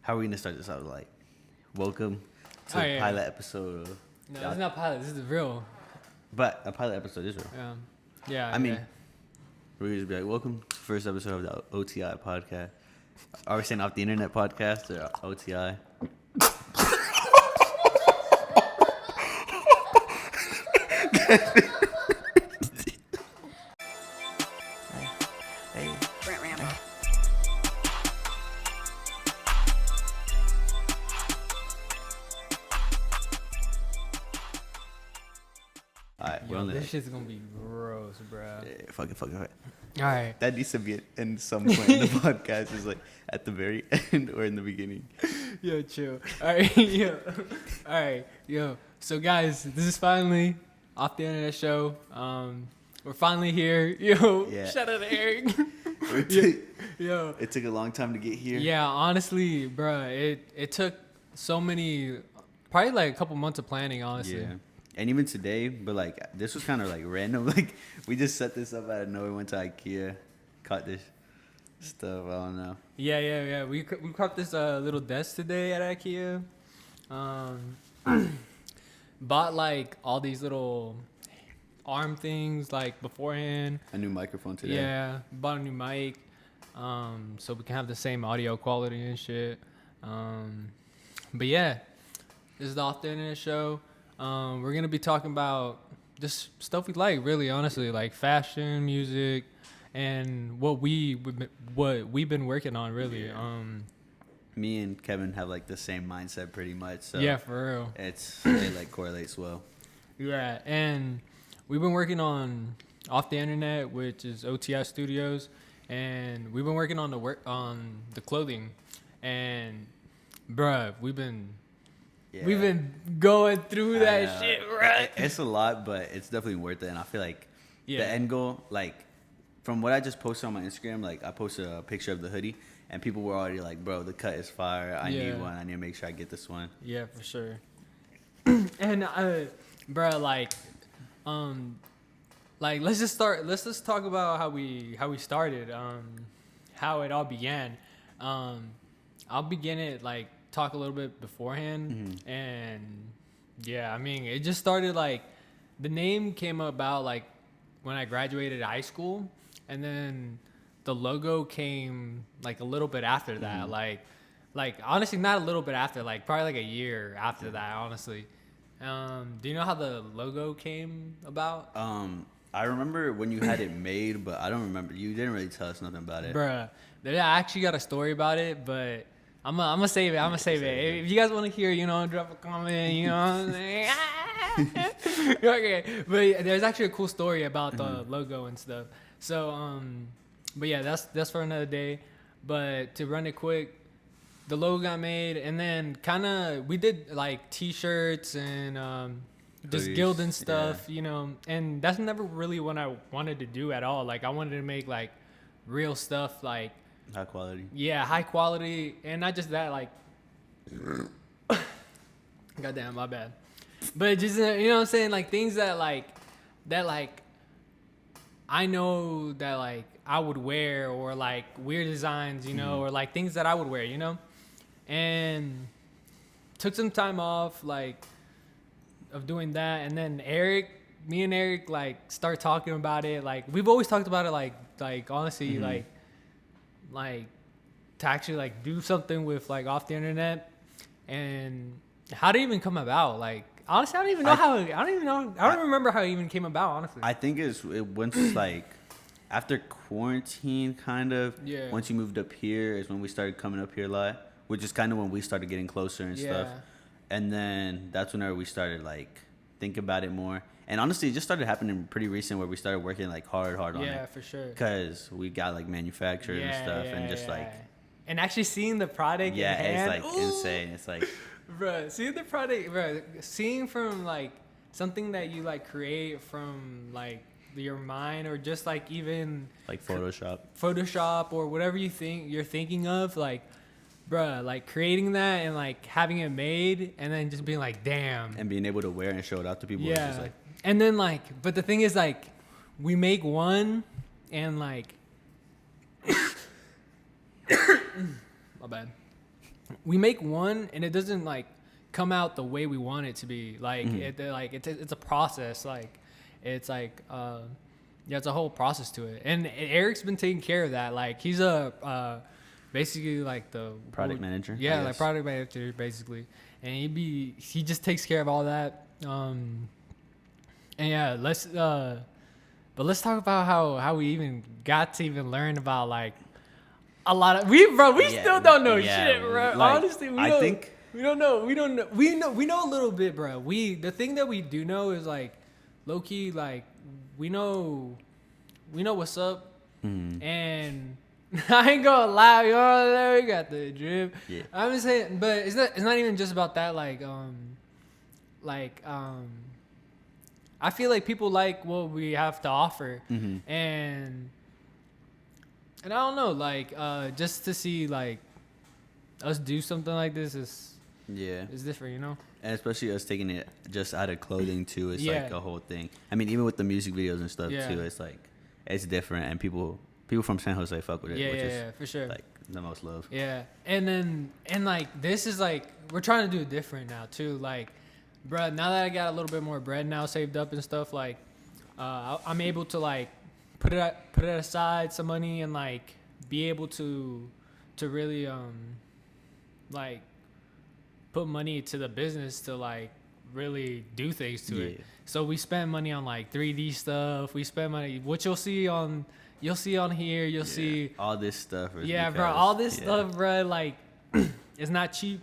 How are we gonna start this out? Like, welcome to Oh, the yeah. pilot episode. No, this is not pilot. This is real. But a pilot episode is real. Yeah. I mean, we're gonna just be like, welcome to the first episode of the OTI podcast. Are we saying off the internet podcast or OTI? Alright, we're on this this. shit's gonna be gross, bro. Yeah, fuck it. All right. That needs to be in some point in the podcast. Is like at the very end or in the beginning. Yo, chill. All right, yo. All right, yo. So, guys, this is finally off the internet show. We're finally here. Yo, Yeah. shout out to Eric. Yo. It took a long time to get here. Yeah, honestly, bro, it took so many, probably like a couple months of planning, honestly. Yeah. And even today, but like this was kind of like random. Like we just set this up out of nowhere. Went to IKEA, caught this stuff. I don't know. Yeah. We caught this little desk today at IKEA. Bought like all these little arm things like beforehand. A new microphone today. Yeah, bought a new mic, so we can have the same audio quality and shit. But yeah, this is the Off the Internet show. We're gonna be talking about just stuff we like, really, honestly, like fashion, music, and what we've been working on, really. Yeah. Me and Kevin have like the same mindset pretty much. So Yeah, for real. it like correlates well. Yeah, and we've been working on Off the Internet, which is OTI Studios, and we've been working on the clothing, and bruh, we've been going through that shit, right? It's a lot, but it's definitely worth it. And I feel like the end goal, like from what I just posted on my Instagram, like I posted a picture of the hoodie, and people were already like, "Bro, the cut is fire. I need one. I need to make sure I get this one." Yeah, for sure. And bruh, like let's just talk about how we started, how it all began. I'll begin it like talk a little bit beforehand, and yeah, I mean it just started like the name came about like when I graduated high school, and then the logo came like a little bit after that, like honestly not a little bit after, like probably like a year after that, honestly. Do you know how the logo came about? I remember when you had it made, but I don't remember. You didn't really tell us nothing about it. Bruh, I actually got a story about it, but I'm gonna save it. If you guys want to hear, drop a comment, you know what I'm saying? Okay, but there's actually a cool story about the logo and stuff. So, but yeah, that's for another day. But to run it quick, the logo got made, and then we did like T-shirts and just Hoodies, gilding stuff, and that's never really what I wanted to do at all. Like I wanted to make like real stuff, like High quality. Yeah, high quality, and not just that, like, goddamn, my bad. But just, you know what I'm saying, like, things that I know that, like, I would wear, or, like, weird designs, or, like, things that I would wear, and took some time off, like, of doing that, and then me and Eric, like, start talking about it, like, we've always talked about it, like, honestly, like to actually like do something with like Off the Internet, and how did it even come about? Like honestly, I don't remember how it even came about, honestly. I think it went like after quarantine, kind of. Yeah. Once you moved up here is when we started coming up here a lot, which is kind of when we started getting closer and stuff. And then that's whenever we started like thinking about it more. And honestly, it just started happening pretty recent, where we started working like hard on it. Yeah, for sure. Because we got like manufacturers and stuff, and just like. And actually seeing the product. Yeah, in hand, it's like insane. It's like. Bro, seeing the product, bro, seeing from like something that you like create from like your mind, or just like even Like Photoshop or whatever you're thinking of, like. Bruh, like creating that and like having it made, and then just being like, damn. And being able to wear and show it out to people. Yeah. Just like, and then like, but the thing is like, we make one, and like, my bad. we make one and it doesn't like come out the way we want it to be. Like it's a process. Like it's like it's a whole process to it. And Eric's been taking care of that. Like he's basically like the product manager. Yeah, like product manager basically. And he just takes care of all that. And yeah, let's talk about how we even got to even learn about like a lot of we still don't know shit, bro. Like, honestly, we don't know. We know a little bit, bro. The thing that we do know is like low key, like we know what's up, and I ain't gonna lie, yo, we got the drip. Yeah. I'm just saying, but it's not even just about that. I feel like people like what we have to offer, and I don't know, like just to see like us do something like this is different, you know. And especially us taking it just out of clothing too, it's like a whole thing. I mean, even with the music videos and stuff too, it's like it's different, and people from San Jose fuck with it, which is for sure like the most love. Yeah, and like this is like we're trying to do it different now too. Like, bruh, now that I got a little bit more bread now saved up and stuff, like I'm able to like put it aside some money and like be able to really like put money to the business to like really do things to it. So we spend money on like 3D stuff. We spend money, which you'll see on here. You'll see all this stuff. Bro, all this stuff, bro. Like it's not cheap,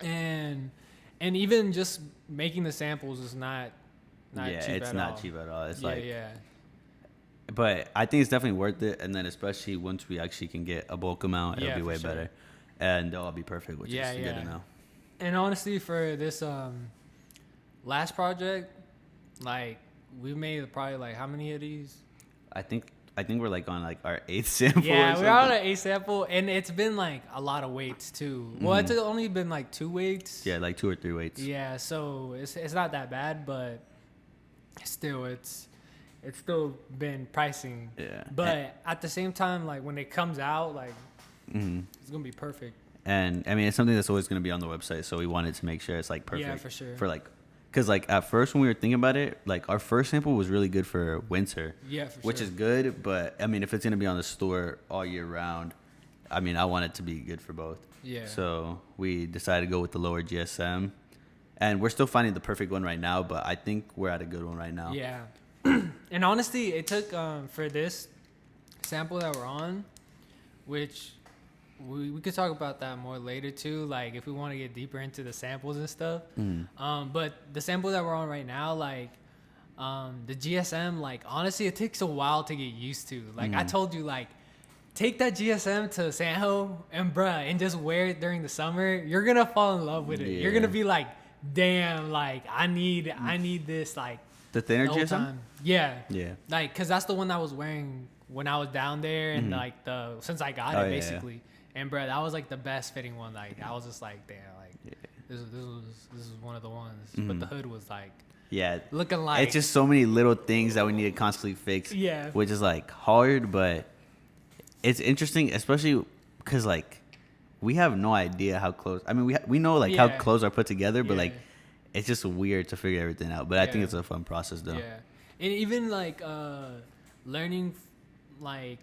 and even just making the samples is not cheap it's at not all. Cheap at all. It's yeah. But I think it's definitely worth it, and then especially once we actually can get a bulk amount, it'll be way better, and they'll all be perfect, which is good to know. And honestly, for this last project, like we made probably like how many of these? I think we're like on like our 8th sample. Yeah, we're on our 8th sample, and it's been like a lot of weights too. Well, it's only been like 2 weights. Yeah, like 2 or 3 weights. Yeah, so it's not that bad, but still it's still been pricing. Yeah. But at the same time, like when it comes out, like it's gonna be perfect. And I mean, it's something that's always gonna be on the website, so we wanted to make sure it's like perfect. Yeah, for sure. For like, cause like at first when we were thinking about it, like our first sample was really good for winter. Yeah, for sure. Which is good, but I mean, if it's gonna be on the store all year round, I mean, I want it to be good for both. Yeah. So we decided to go with the lower GSM, and we're still finding the perfect one right now, but I think we're at a good one right now. Yeah. And honestly, it took for this sample that we're on, which we could talk about that more later too, like if we want to get deeper into the samples and stuff. But the sample that we're on right now, like the GSM, like honestly, it takes a while to get used to. Like I told you, like take that GSM to San Ho and and just wear it during the summer. You're gonna fall in love with it. You're gonna be like, damn, like I need this, like the thinner GSM. Yeah. Like, cause that's the one I was wearing when I was down there, and like since I got it basically. Yeah. And bro, that was like the best fitting one. Like I was just like, damn, like this is one of the ones. But the hood was like, looking like it's just so many little things that we need to constantly fix. Yeah. Which is like hard, but it's interesting, especially because like we have no idea how clothes. I mean, we know like how clothes are put together, but like it's just weird to figure everything out. But I think it's a fun process though. Yeah. And even like learning, like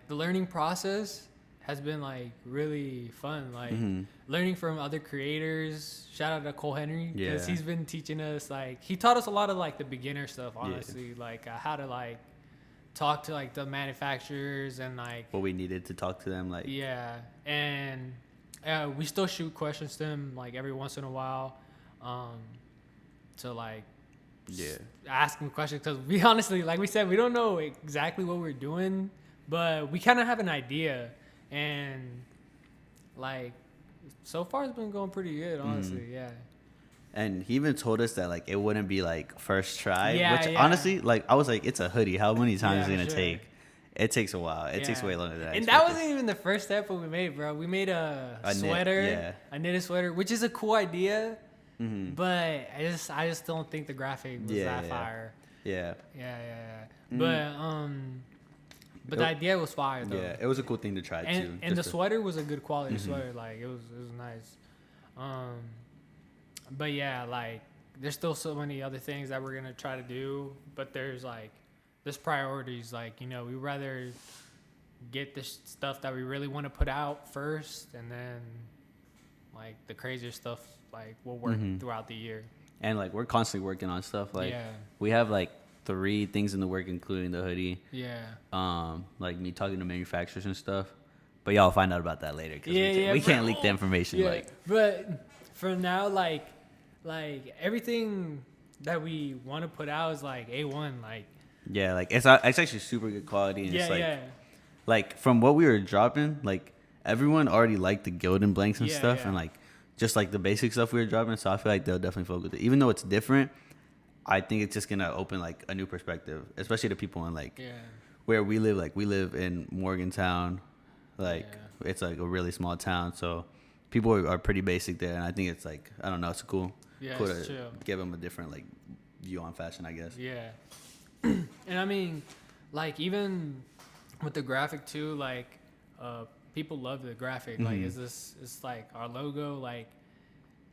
the learning process has been like really fun. Like learning from other creators. Shout out to Cole Henry, because he's been teaching us, like he taught us a lot of like the beginner stuff, honestly, like how to like talk to like the manufacturers and like what we needed to talk to them, like and we still shoot questions to them like every once in a while, to like ask them questions, because we honestly, like we said, we don't know exactly what we're doing, but we kind of have an idea. And like so far it's been going pretty good, honestly. And he even told us that like it wouldn't be like first try, which honestly, like I was like, it's a hoodie, how many times is it gonna take? It takes a while. It takes way longer than I expected. And that wasn't even the first sample we made, bro. We made a sweater, a knitted sweater, which is a cool idea, but I just don't think the But the idea was fire though. Yeah, it was a cool thing to try too. And the sweater was a good quality sweater. Like it was nice. But yeah, like there's still so many other things that we're gonna try to do. But there's priorities. Like, you know, we rather get the stuff that we really want to put out first, and then like the crazier stuff like will work throughout the year. And like we're constantly working on stuff. Like we have like 3 things in the work, including the hoodie. Yeah. Like me talking to manufacturers and stuff. But y'all find out about that later because we can't leak the information. Yeah. Like, but for now, like everything that we want to put out is like A1. Like yeah, like it's actually super good quality. And it's like, like from what we were dropping, like everyone already liked the Gildan blanks and stuff, and like just like the basic stuff we were dropping. So I feel like they'll definitely fuck with it, even though it's different. I think it's just gonna open like a new perspective, especially to people in like where we live. Like we live in Morgantown, like it's like a really small town, so people are pretty basic there, and I think it's like, I don't know, it's cool to give them a different like view on fashion, I guess. Yeah. And I mean, like even with the graphic too, like people love the graphic. Like it's like our logo, like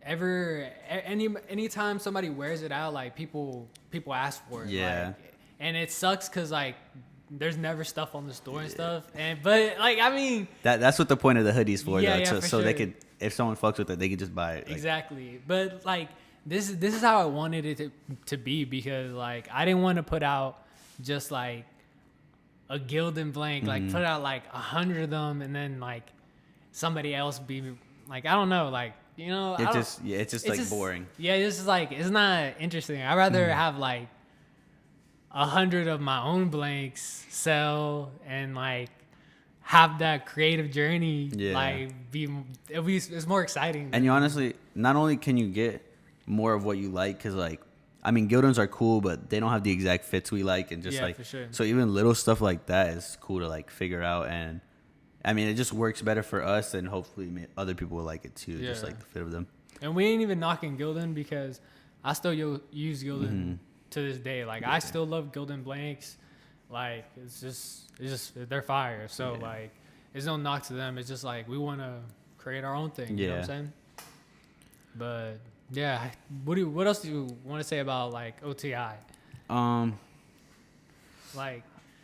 anytime somebody wears it out, like people ask for it. Yeah. Like, and it sucks because like there's never stuff on the store and stuff. But like, I mean, that's what the point of the hoodies for, though. For so they could, if someone fucks with it, they could just buy it. Like. Exactly. But like this is how I wanted it to be, because like I didn't want to put out just like a Gildan blank, like put out like 100 of them, and then like somebody else be like, I don't know, like, you know, it's just like boring. Yeah, it's just like, it's not interesting. I'd rather have like 100 of my own blanks sell and like have that creative journey. Like it's more exciting. And you honestly, not only can you get more of what you like, because like, I mean, Gildans are cool, but they don't have the exact fits we like, and just like, for sure. So even little stuff like that is cool to like figure out. And I mean, it just works better for us, and hopefully other people will like it too, just like the fit of them. And we ain't even knocking Gildan, because I still use Gildan to this day. Like I still love Gildan blanks. Like it's just they're fire. So like, there's no knock to them. It's just like we want to create our own thing. You know what I'm saying? But yeah, what else do you want to say about like OTI? Like,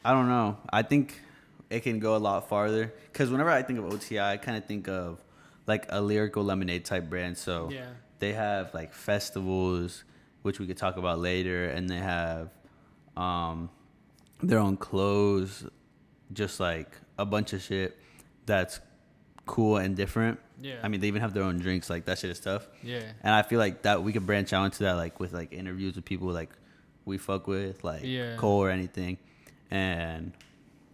I don't know. I think it can go a lot farther, because whenever I think of OTI, I kind of think of like a Lyrical Lemonade type brand. So they have like festivals, which we could talk about later, and they have their own clothes, just like a bunch of shit that's cool and different. I mean, they even have their own drinks. Like that shit is tough. And I feel like that we could branch out into that, like with like interviews with people like we fuck with, like Cole or anything. And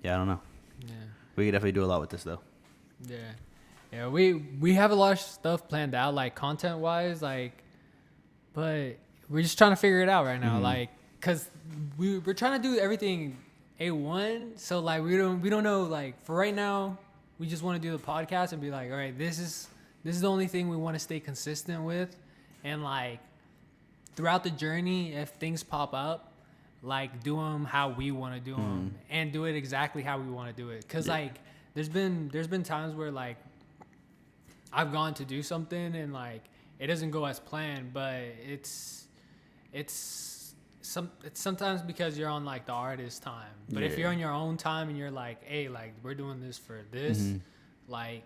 I don't know. We could definitely do a lot with this though. Yeah, we have a lot of stuff planned out, like content wise, like, but we're just trying to figure it out right now. Like, cause we're trying to do everything A1. So like we don't know, like for right now, we just want to do the podcast and be like, all right, this is the only thing we want to stay consistent with. And like throughout the journey, if things pop up, like do them how we want to do them, and do it exactly how we want to do it. Cause like there's been times where like I've gone to do something and like it doesn't go as planned, but it's sometimes because you're on like the artist time. But if you're on your own time and you're like, hey, like we're doing this for this, like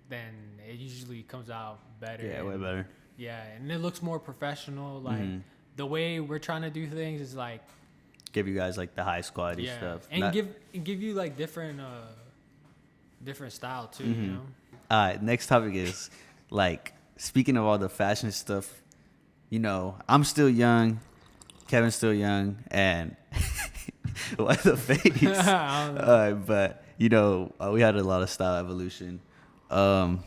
then it usually comes out better. Yeah, way better. Yeah, and it looks more professional. Like the way we're trying to do things is like give you guys like the highest quality stuff, and give you like different style too. You know. All right, next topic is like, speaking of all the fashion stuff, you know, I'm still young. Kevin's still young, and why the face? I don't know. But you know, we had a lot of style evolution. I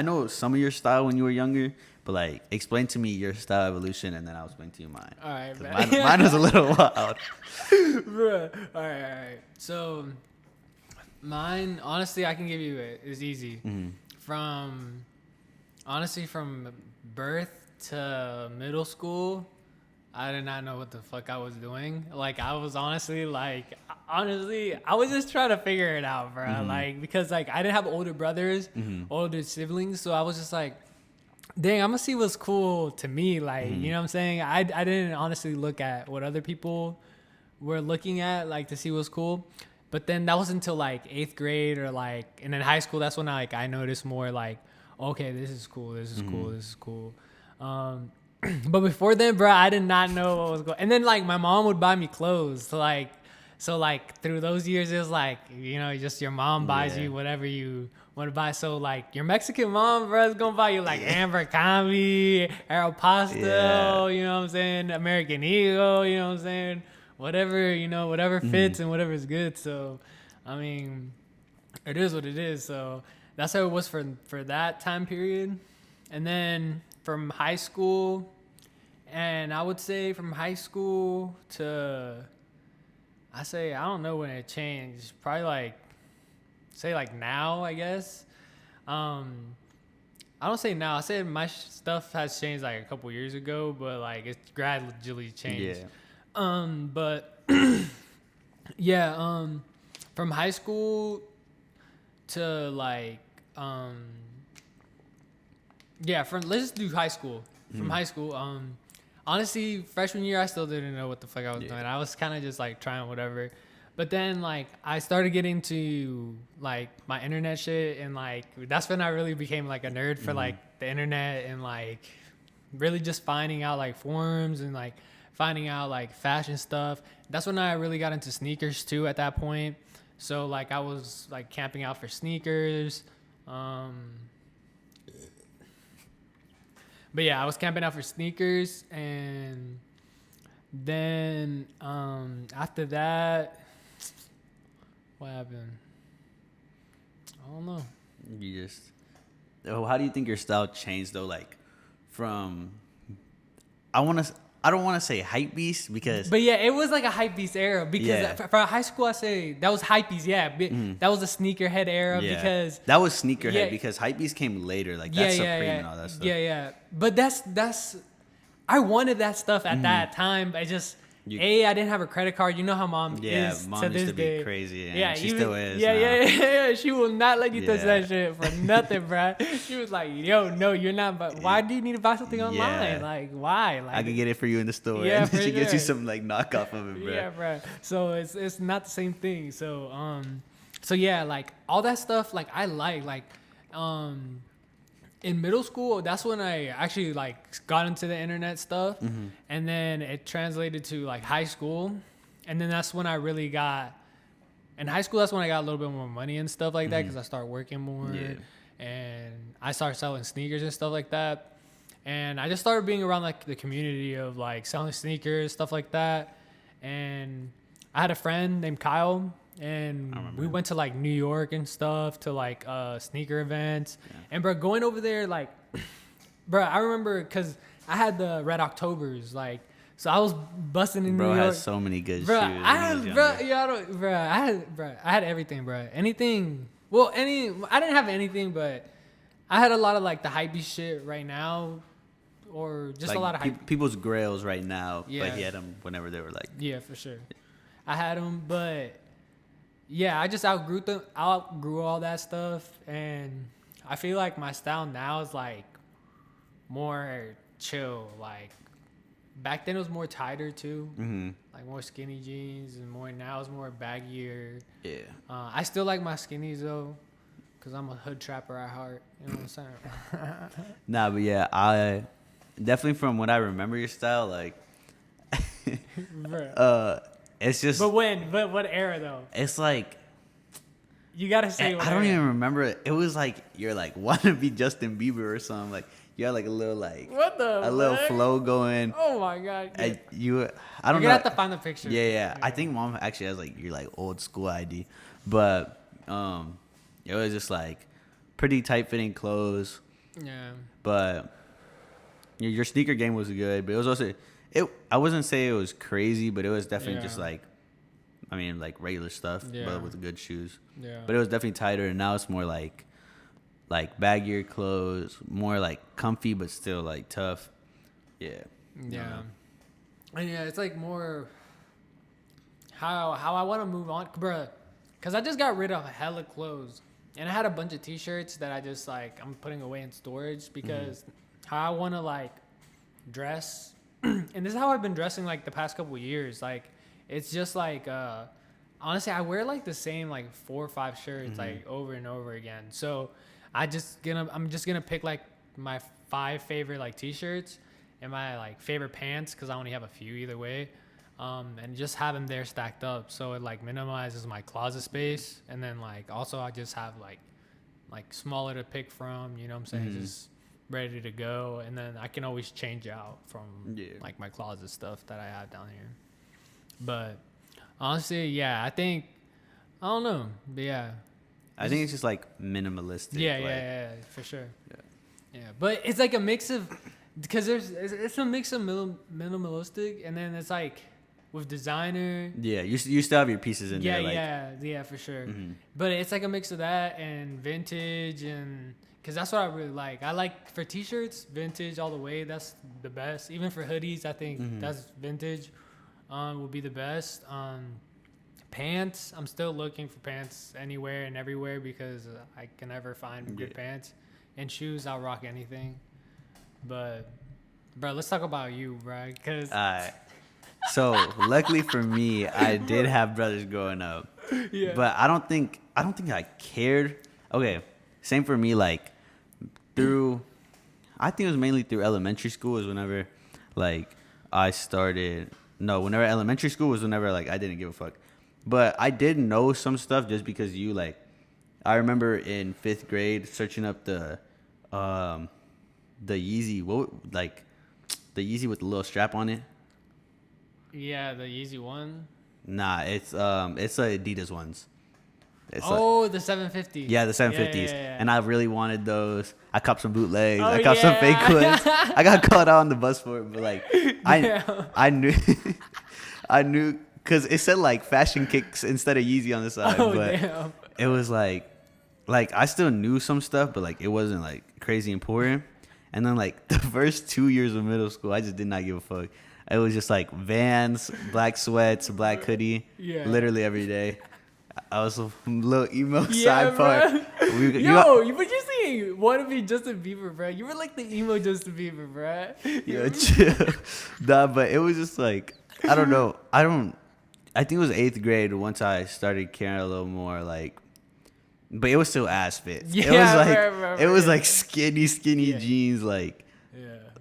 know some of your style when you were younger, but like explain to me your style evolution, and then I'll explain to you mine. All right, mine was a little wild. Bruh. All right. So mine, honestly, I can give you it. It's easy. From birth to middle school, I did not know what the fuck I was doing. Like, I was honestly, I was just trying to figure it out, bro. Mm-hmm. Like, because, like, I didn't have older brothers, older siblings, so I was just like, dang, I'm gonna see what's cool to me. Like, you know what I'm saying? I didn't honestly look at what other people were looking at, like, to see what's cool. But then that was until, like, 8th grade or, like, and in high school, that's when I noticed more, like, okay, this is cool, this is cool, this is cool. But before then, bro, I did not know what was going. And then, like, my mom would buy me clothes. So like through those years, it was like, you know, just your mom buys you whatever you want to buy. So like your Mexican mom, bro, is gonna buy you like Abercrombie, Aeropostale, you know what I'm saying, American Eagle, you know what I'm saying, whatever, you know, whatever fits and whatever is good. So, I mean, it is what it is. So that's how it was for that time period. And then from high school, and I would say from high school to, I don't know when it changed. Probably like, say like now, I guess. I don't say now. I say my stuff has changed like a couple years ago, but like it's gradually changed. Yeah. But yeah. From high school to like, yeah. Let's just do high school. From high school, honestly, freshman year, I still didn't know what the fuck I was doing. I was kind of just like trying whatever. But then like I started getting to like my internet shit, and like that's when I really became like a nerd for like the internet, and like really just finding out like forums and like finding out like fashion stuff. That's when I really got into sneakers too at that point. So like I was like camping out for sneakers. But yeah, I was camping out for sneakers, and then after that, what happened? I don't know. How do you think your style changed though? Like from, I don't want to say hype beast because. But yeah, it was like a hype beast era because for high school, I say that was hype beast. Yeah, that was a sneakerhead era because that was sneakerhead because hype beast came later. Like that's Supreme and all that stuff. Yeah. But that's I wanted that stuff at that time. I just I didn't have a credit card. You know how mom is mom to used this to day. Be crazy. And she still is. Yeah. She will not let you touch that shit for nothing, bro. She was like, "Yo, no, you're not. But why do you need to buy something online? Like, why? Like, I can get it for you in the store. Yeah, and she gets you some like knockoff of it, bro. Yeah, bro. So it's not the same thing. So yeah, like all that stuff, like I like in middle school, that's when I actually like got into the internet stuff, and then it translated to like high school, and then that's when I really got. In high school, that's when I got a little bit more money and stuff like that because I started working more, and I started selling sneakers and stuff like that, and I just started being around like the community of like selling sneakers, stuff like that, and I had a friend named Kyle. And we went to like New York and stuff to like sneaker events. And bro, going over there, like, bro, I remember because I had the Red Octobers, like, so I was busting in New York. Bro has so many good shoes. I had everything, bro. Anything. Well, I didn't have anything, but I had a lot of like the hypey shit right now, or just like a lot of hype. People's grails right now, but he had them whenever they were like. Yeah, for sure. I had them, but. Yeah, I just outgrew all that stuff, and I feel like my style now is like more chill. Like back then it was more tighter too, like more skinny jeans, and now it's more baggier. Yeah. I still like my skinnies though, cause I'm a hood trapper at heart. You know what I'm saying? Nah, but yeah, I definitely from what I remember your style, like. It's just. But when? But what era though? It's like. You gotta say. I don't even remember it. It was like you're like wanna be Justin Bieber or something. Like you had like a little like. What the? Little flow going. Oh my god. I don't know. You're gonna have to find the picture. Yeah. I think mom actually has like your like old school ID, but it was just like pretty tight fitting clothes. Yeah. But your sneaker game was good, but it was also. I wouldn't say it was crazy, but it was definitely just like, I mean, like regular stuff, but with good shoes. Yeah. But it was definitely tighter, and now it's more like baggier clothes, more like comfy, but still like tough. Yeah. Yeah. And yeah, it's like more how I want to move on, bruh. Cause I just got rid of hella clothes, and I had a bunch of t-shirts that I just like I'm putting away in storage because how I want to like dress, and this is how I've been dressing like the past couple years. Like it's just like honestly, I wear like the same like 4 or 5 shirts like over and over again. So I'm just gonna pick like my 5 favorite like t-shirts and my like favorite pants because I only have a few either way. And just have them there stacked up so it like minimizes my closet space, and then like also I just have like smaller to pick from, you know what I'm saying, just ready to go, and then I can always change out from like my closet stuff that I have down here. But honestly, yeah, I don't know, but yeah, I think it's just like minimalistic. Yeah, for sure. Yeah, but it's like a mix of, because it's a mix of minimalistic, and then it's like with designer. Yeah, you still have your pieces in there. Like, yeah, for sure. But it's like a mix of that and vintage, and because that's what I really like. I like for t-shirts, vintage all the way. That's the best. Even for hoodies, I think that's vintage would be the best. Pants, I'm still looking for pants anywhere and everywhere because I can never find good pants. And shoes, I'll rock anything. But, bro, let's talk about you, bro. Cause so luckily for me, I did have brothers growing up. Yeah. But I don't think I cared. Okay, same for me. Like I think it was mainly through elementary school is whenever, like, I started. No, whenever elementary school was whenever like I didn't give a fuck. But I did know some stuff just because I remember in 5th grade searching up the Yeezy, the Yeezy with the little strap on it. Yeah, the Yeezy one. Nah, it's Adidas ones. It's the 750. Yeah, the 750s. Yeah. And I really wanted those. I copped some bootlegs. I copped some fake ones. I got caught out on the bus for it, but like I knew because it said like Fashion Kicks instead of Yeezy on the side. But it was like I still knew some stuff, but like it wasn't like crazy important. And then like the first 2 years of middle school, I just did not give a fuck. It was just like Vans, black sweats, black hoodie, literally every day. I was a little emo side part. But you're saying want to be Justin Bieber, bro. You were like the emo Justin Bieber, bro. Yo, chill. Nah, but it was just like, I don't know. I think it was 8th grade once I started caring a little more, like, but it was still ass fits. Yeah, it was like, it was like skinny jeans, like,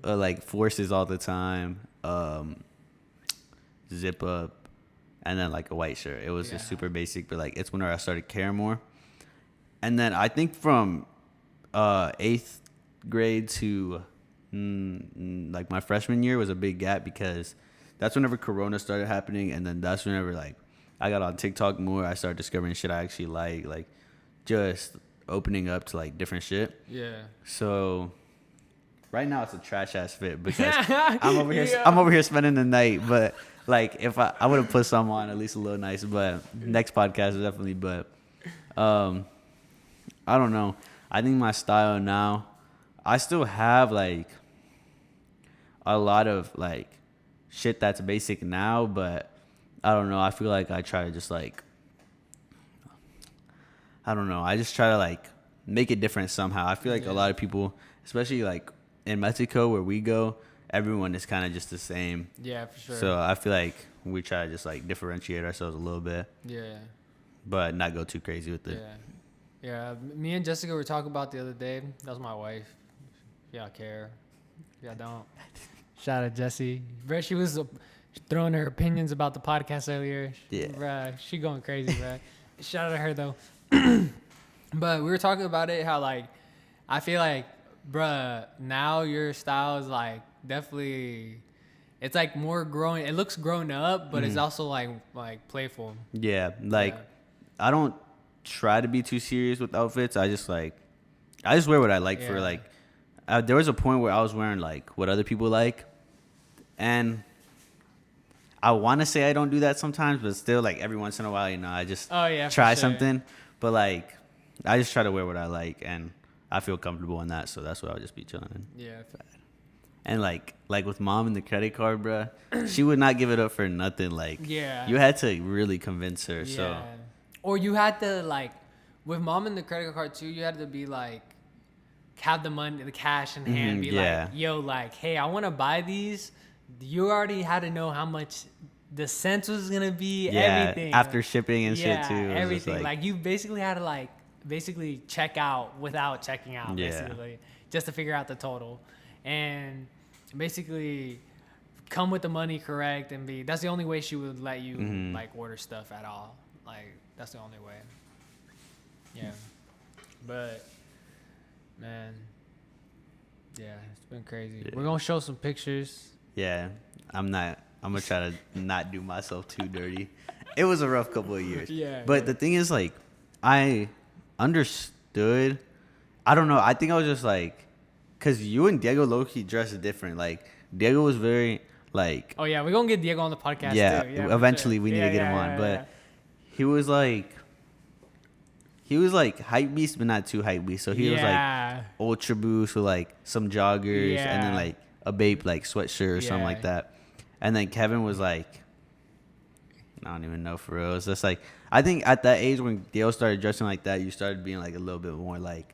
like Forces all the time, zip up. And then like a white shirt. It was just super basic, but like it's when I started caring more. And then I think from 8th grade to like my freshman year was a big gap because that's whenever Corona started happening, and then that's whenever like I got on TikTok more. I started discovering shit I actually like just opening up to like different shit. Yeah. So right now it's a trash ass fit because I'm over here spending the night, but. Like, if I would have put some on, at least a little nice, but next podcast definitely. But I don't know. I think my style now, I still have like a lot of like shit that's basic now, but I don't know. I feel like I try to just like, I don't know. I just try to like make it different somehow. I feel like a lot of people, especially like in Mexico where we go, everyone is kind of just the same. Yeah, for sure. So I feel like we try to just like differentiate ourselves a little bit. Yeah. But not go too crazy with it. Yeah. Me and Jessica were talking about the other day. That was my wife. Y'all care. Y'all don't. Shout out Jessie. Bruh, she was throwing her opinions about the podcast earlier. Yeah. Bruh, she going crazy, bruh. Shout out to her though. But we were talking about it, how like, I feel like, bruh, now your style is like, definitely, it's like more growing. It looks grown up, but it's also like playful. Yeah, like I don't try to be too serious with outfits. I just wear what I like for like. There was a point where I was wearing like what other people like, and I want to say I don't do that sometimes, but still like every once in a while, I just try something. But like I just try to wear what I like, and I feel comfortable in that, so that's what I'll just be chilling in. Yeah. And like with mom and the credit card, bruh, she would not give it up for nothing. Like, yeah, you had to really convince her. yeah. So, or you had to like, with mom and the credit card too, you had to be like, have the money, the cash in hand, be like, yo, like, hey, I want to buy these. You already had to know how much the cents was gonna be. Everything after shipping and shit too. Everything. Like you basically had to like check out without checking out, basically, just to figure out the total, and basically come with the money correct and be. That's the only way she would let you like order stuff at all. Like that's the only way. Yeah, but man, yeah, it's been crazy. Yeah. We're gonna show some pictures. Yeah, I'm gonna try to not do myself too dirty. It was a rough couple of years. Yeah. But the thing is, like, I understood. I don't know. I think I was just like, cause you and Diego low-key dressed different. Like Diego was very like. Oh yeah, we're gonna get Diego on the podcast. Yeah, too. Yeah, eventually sure. we need to get him on. But he was like hype beast, but not too hype beast. So he was like ultra boost with like some joggers and then like a Bape like sweatshirt or something like that. And then Kevin was like, I don't even know for real. It's just like, I think at that age when Diego started dressing like that, you started being like a little bit more like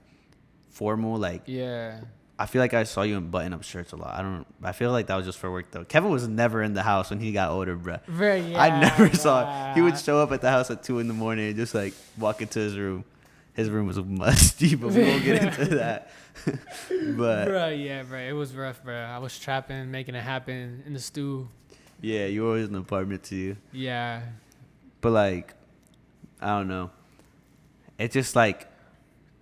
formal. Like, I feel like I saw you in button-up shirts a lot. I feel like that was just for work though. Kevin was never in the house when he got older, bro. I never saw. He would show up at the house at 2 a.m. and just like walk into his room. His room was musty, but we won't get into that. But bro, it was rough, bro. I was trapping, making it happen in the stew. Yeah, you were always in the apartment too. Yeah. But like, I don't know. It's just like,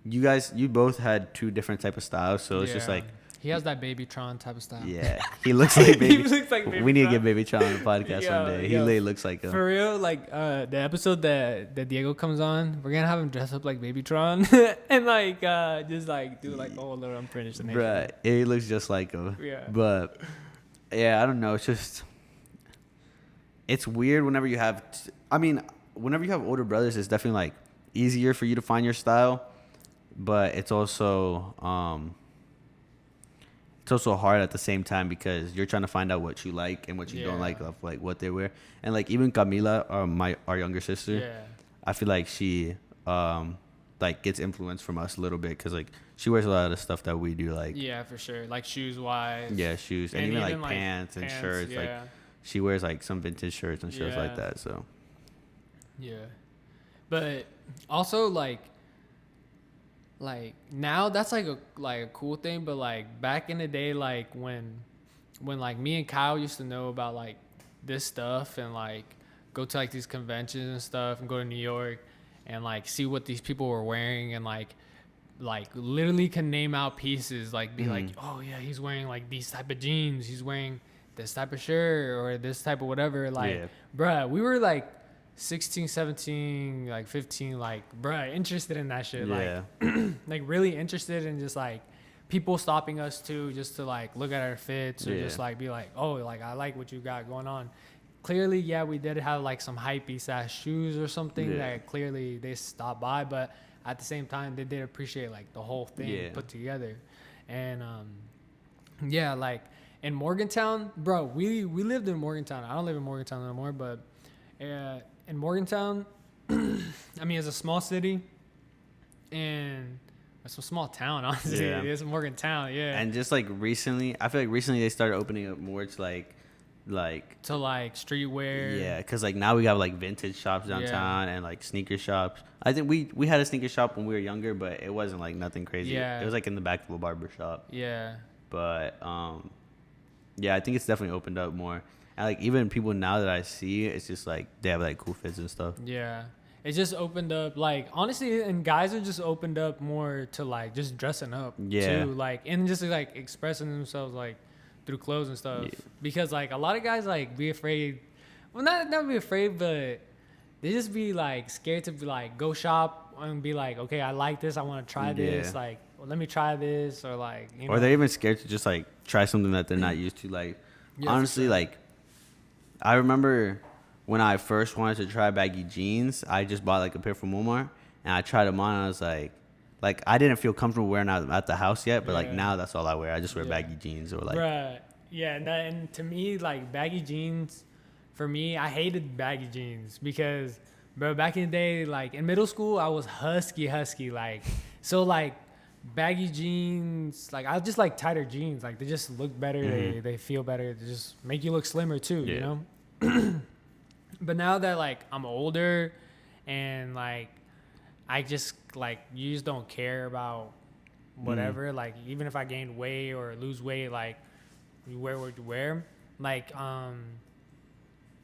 you both had two different type of styles, so it's just like. He has that Babytron type of style. Yeah, he looks like Baby. He looks like Babytron. We need to get Babytron on the podcast one day. He literally looks like him. For real, like the episode that Diego comes on, we're gonna have him dress up like Babytron and like just like do like the whole little impersonation. Right, he looks just like him. Yeah. But yeah, I don't know. It's just it's weird whenever you have. Whenever you have older brothers, it's definitely like easier for you to find your style, but it's also hard at the same time because you're trying to find out what you like and what you don't like of like what they wear. And like even Camila, our younger sister, I feel like she like gets influence from us a little bit because like she wears a lot of the stuff that we do. Like for sure, like shoes wise. Yeah, shoes and even like pants and shirts. Yeah. Like she wears like some vintage shirts and shirts like that. So but also like now that's like a cool thing, but like back in the day, like when like me and Kyle used to know about like this stuff and like go to like these conventions and stuff and go to New York and like see what these people were wearing and like literally can name out pieces, like be like, oh yeah, he's wearing like these type of jeans, he's wearing this type of shirt or this type of whatever. Like bruh, we were like 16, 17, like 15, like bruh, interested in that shit. Like like really interested in just like people stopping us too, just to like look at our fits or just like be like, oh, like I like what you got going on. Clearly, we did have like some hypebeast ass shoes or something that clearly they stopped by, but at the same time they did appreciate like the whole thing put together. And like in Morgantown, bro, we lived in Morgantown. I don't live in Morgantown anymore, but in Morgantown, I mean, it's a small city, and it's a small town, honestly. Yeah. It's Morgantown, And just like recently, I feel like recently they started opening up more to like streetwear. Yeah, because like now we have like vintage shops downtown and like sneaker shops. I think we had a sneaker shop when we were younger, but it wasn't like nothing crazy. Yeah. It was like in the back of a barber shop. Yeah. But I think it's definitely opened up more. And like even people now that I see, it's just like they have like cool fits and stuff. Yeah, it just opened up, like honestly, and guys are just opened up more to like just dressing up too, like and just like expressing themselves like through clothes and stuff. Because like a lot of guys like be afraid, well not be afraid, but they just be like scared to be like go shop and be like, okay, I like this, I want to try this, like well, let me try this, or like or they're even scared to just like try something that they're not used to. Like honestly, like. I remember when I first wanted to try baggy jeans, I just bought like a pair from Walmart and I tried them on and I was like like I didn't feel comfortable wearing out at the house yet, but like now that's all I wear. I just wear baggy jeans or like. Bruh. Yeah, and to me, like baggy jeans, for me, I hated baggy jeans because, bro, back in the day, like in middle school, I was husky, like, so like baggy jeans, like I just like tighter jeans, like they just look better, they feel better, they just make you look slimmer too, you know. But now that like I'm older, and like I just like you just don't care about whatever, like even if I gain weight or lose weight, like you wear what you wear, like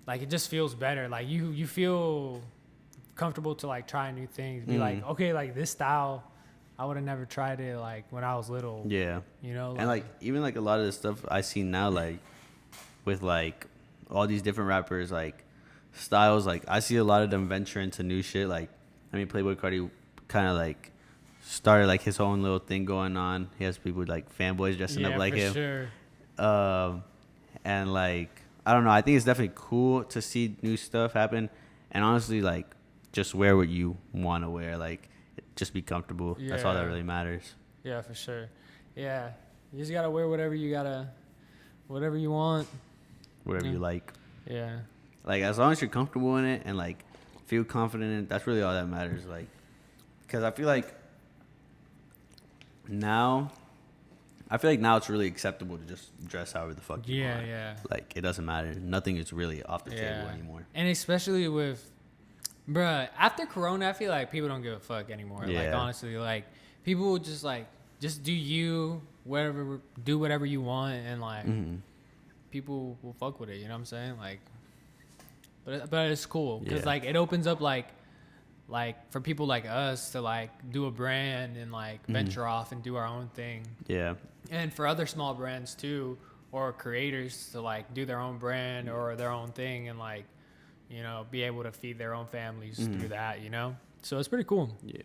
it just feels better. Like you feel comfortable to like try new things. Be like, okay, like this style, I would have never tried it like when I was little. Yeah. You know, and like even like a lot of the stuff I see now, like with like all these different rappers, like styles, like I see a lot of them venture into new shit. Like I mean, Playboi Carti kind of like started like his own little thing going on. He has people like fanboys dressing up like him. Sure. And like I don't know, I think it's definitely cool to see new stuff happen, and honestly like just wear what you want to wear, like just be comfortable. That's all that really matters. Yeah, for sure. Yeah, you just gotta wear whatever you want, whatever you like. Yeah, like as long as you're comfortable in it and like feel confident in it, that's really all that matters. Like because I feel like now it's really acceptable to just dress however the fuck you want. Yeah. Like, it doesn't matter. Nothing is really off the table anymore. And especially with, bruh, after Corona, I feel like people don't give a fuck anymore. Yeah. Like, honestly, like, people will just, like, just do you, do whatever you want, and, like, people will fuck with it, you know what I'm saying? Like, but it's cool, because, like, it opens up, like, for people like us to, like, do a brand and, like, venture off and do our own thing. Yeah. And for other small brands too, or creators to like do their own brand or their own thing, and like, you know, be able to feed their own families through that, you know? So it's pretty cool. Yeah.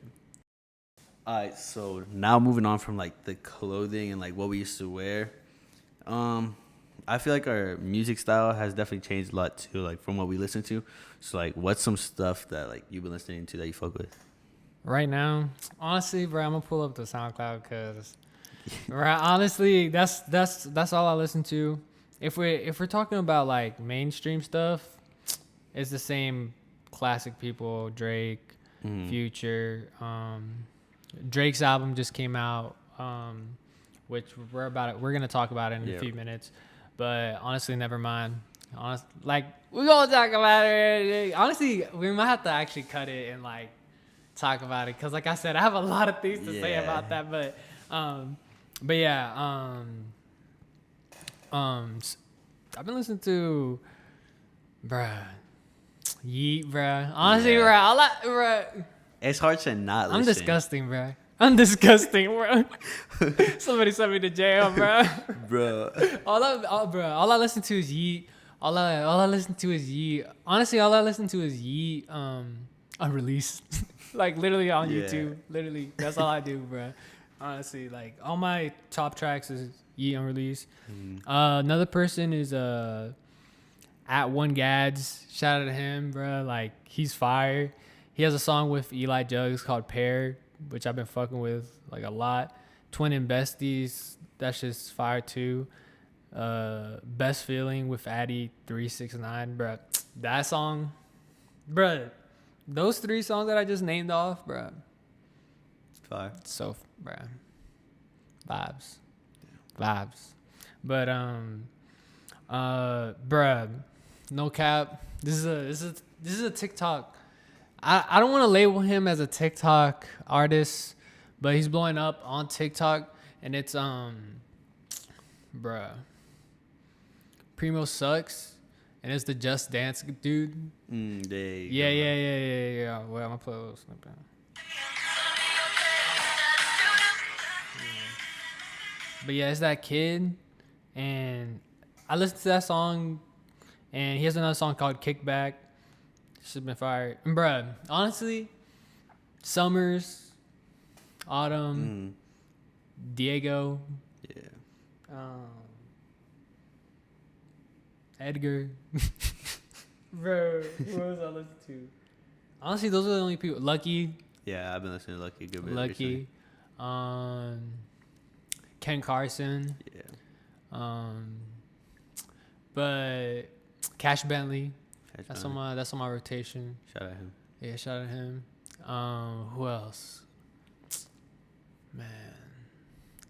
All right, so now moving on from like the clothing and like what we used to wear, I feel like our music style has definitely changed a lot too, like from what we listen to. So like, what's some stuff that like you've been listening to that you fuck with? Right now, honestly, bro, I'm gonna pull up the SoundCloud because, right, honestly, that's all I listen to. If we're talking about like mainstream stuff, it's the same classic people: Drake, Future. Drake's album just came out, which we're gonna talk about it in a few minutes. But honestly, never mind. Like, we're gonna talk about it. Honestly, we might have to actually cut it and like talk about it, because like I said, I have a lot of things to say about that. But yeah, I've been listening to, bruh, yeat, bruh. Honestly, bruh, it's hard to not listen. I'm disgusting, bruh. I'm disgusting, bro. Somebody sent me to jail, bro. All I listen to is yeat. All I listen to is yeat. Honestly, all I listen to is yeat. Unreleased. Like literally on YouTube. Literally, that's all I do, bro. Honestly, like all my top tracks is yeat unreleased. Another person is at One Gads. Shout out to him, bro. Like he's fire. He has a song with Eli Jugs called Pair, which I've been fucking with like a lot. Twin and Besties, that's just fire too. Best Feeling with Addy 369, bruh. That song, bruh. Those three songs that I just named off, bruh. Fire. So, bruh. Vibes. But bruh, no cap. This is a TikTok. I don't want to label him as a TikTok artist, but he's blowing up on TikTok, and it's bruh, Primo Sucks, and it's the Just Dance dude. Yeah. Well, I'm gonna play a little snippet. But yeah, it's that kid, and I listened to that song, and he has another song called Kickback. Shit's been fired. And bruh, honestly, Summrs, Autumn, Diego, Edgar. Bro, who else I listen to? Honestly, those are the only people. Lucky. Yeah, I've been listening to Lucky a good bit Lucky. recently. Ken Carson. Yeah. But Cash Bentley. Cash That's Bentley. on my rotation. Shout out him. Yeah, shout out him. Who else? Man,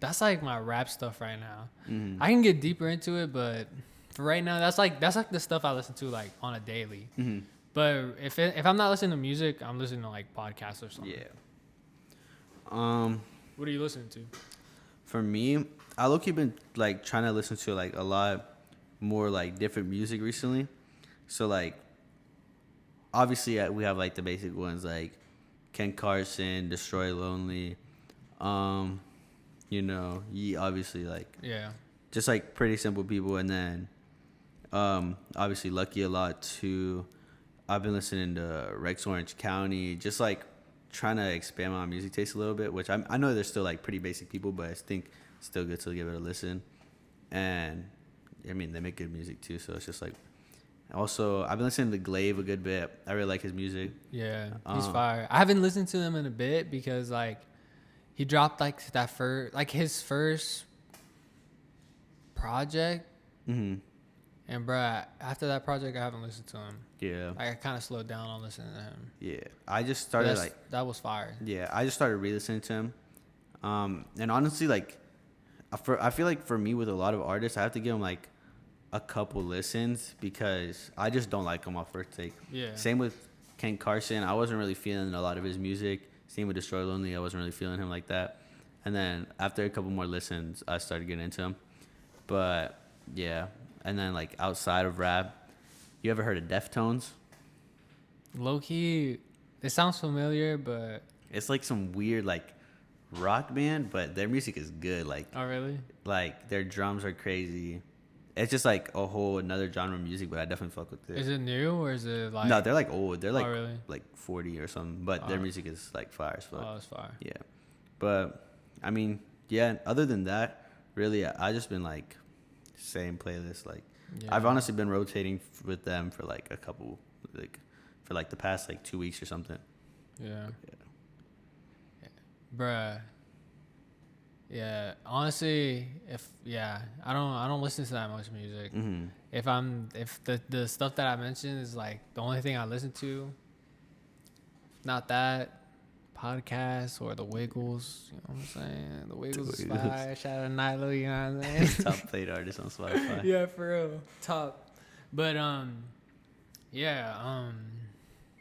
that's like my rap stuff right now. Mm-hmm. I can get deeper into it, but for right now, that's like the stuff I listen to like on a daily. Mm-hmm. But if I'm not listening to music, I'm listening to like podcasts or something. Yeah. What are you listening to? For me, I low-key been like trying to listen to like a lot more like different music recently. So like, obviously we have like the basic ones like Ken Carson, Destroy Lonely, yeat, obviously, like Yeah. just like pretty simple people, and then obviously Lucky a lot too. I've been listening to Rex Orange County, just like trying to expand my music taste a little bit, which I know they're still like pretty basic people, but I think it's still good to give it a listen. And I mean, they make good music too, so it's just like. Also, I've been listening to Glaive a good bit. I really like his music. Yeah, he's fire. I haven't listened to him in a bit because like he dropped like his first project. Mm-hmm. And bruh, after that project, I haven't listened to him. Yeah. Like I kind of slowed down on listening to him. Yeah, I just started that was fire. Yeah, I just started re-listening to him, and honestly, like, I feel like for me with a lot of artists, I have to give them like a couple listens because I just don't like him off first take. Yeah. Same with Ken Carson, I wasn't really feeling a lot of his music. Same with Destroy Lonely, I wasn't really feeling him like that. And then after a couple more listens, I started getting into him. But yeah, and then like outside of rap, you ever heard of Deftones? Low key, it sounds familiar, but It's like some weird like rock band, but their music is good. Like, oh really? like their drums are crazy. It's just like a whole another genre of music, but I definitely fuck with it. Is it new or is it like? No, they're like old. They're like really? like 40 or something, but their music is like fire as fuck. Oh, that's fire. Yeah, but I mean, yeah. Other than that, really, I just been like same playlist. Like Yeah. I've honestly been rotating with them for like a couple, like for like the past like 2 weeks or something. Yeah. Bruh. Yeah, honestly, I don't listen to that much music. Mm-hmm. If the stuff that I mentioned is like the only thing I listen to, not that podcast or the Wiggles, you know what I'm saying? The Wiggles is fire. Shout out to Nyla, you know what I'm saying? Top played artist on Spotify. Yeah, for real, top. But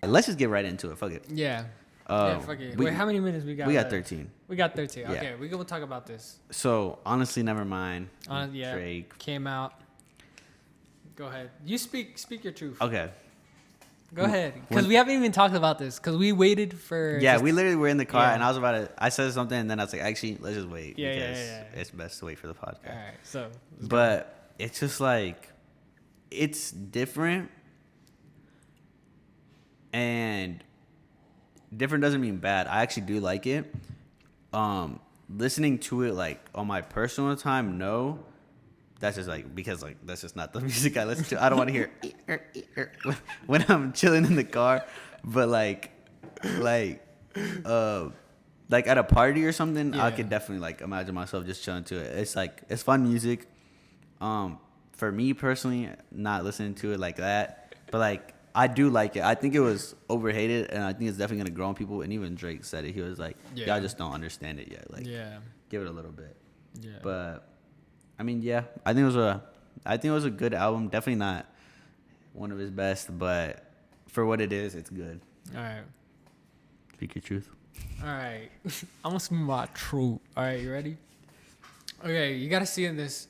Let's just get right into it. Fuck it. yeah. Yeah, fuck it. Wait, how many minutes we got? We got left? 13. We got 13. Yeah. Okay, we gonna talk about this. So honestly, never mind. Yeah, Drake came out. Go ahead. You speak your truth. Okay. Go ahead, because we haven't even talked about this. Because we waited for. Yeah, we literally were in the car, Yeah. and I was about to. I said something, and then I was like, actually, let's just wait Yeah, because yeah. it's best to wait for the podcast. All right, so. But it's just like, it's different, and different doesn't mean bad. I actually do like it. Listening to it like on my personal time, no. That's just like because like that's just not the music I listen to. I don't want to hear when I'm chilling in the car, but like at a party or something, I could definitely like imagine myself just chilling to it. It's like it's fun music. For me personally, not listening to it like that, but like I do like it. I think it was overhated, and I think it's definitely gonna grow on people. And even Drake said it. He was like, "Y'all just don't understand it yet. Like, give it a little bit." Yeah. But I mean, yeah, I think it was a good album. Definitely not one of his best, but for what it is, it's good. All right. Speak your truth. All right. I'm gonna speak my truth. All right, you ready? Okay, you gotta see in this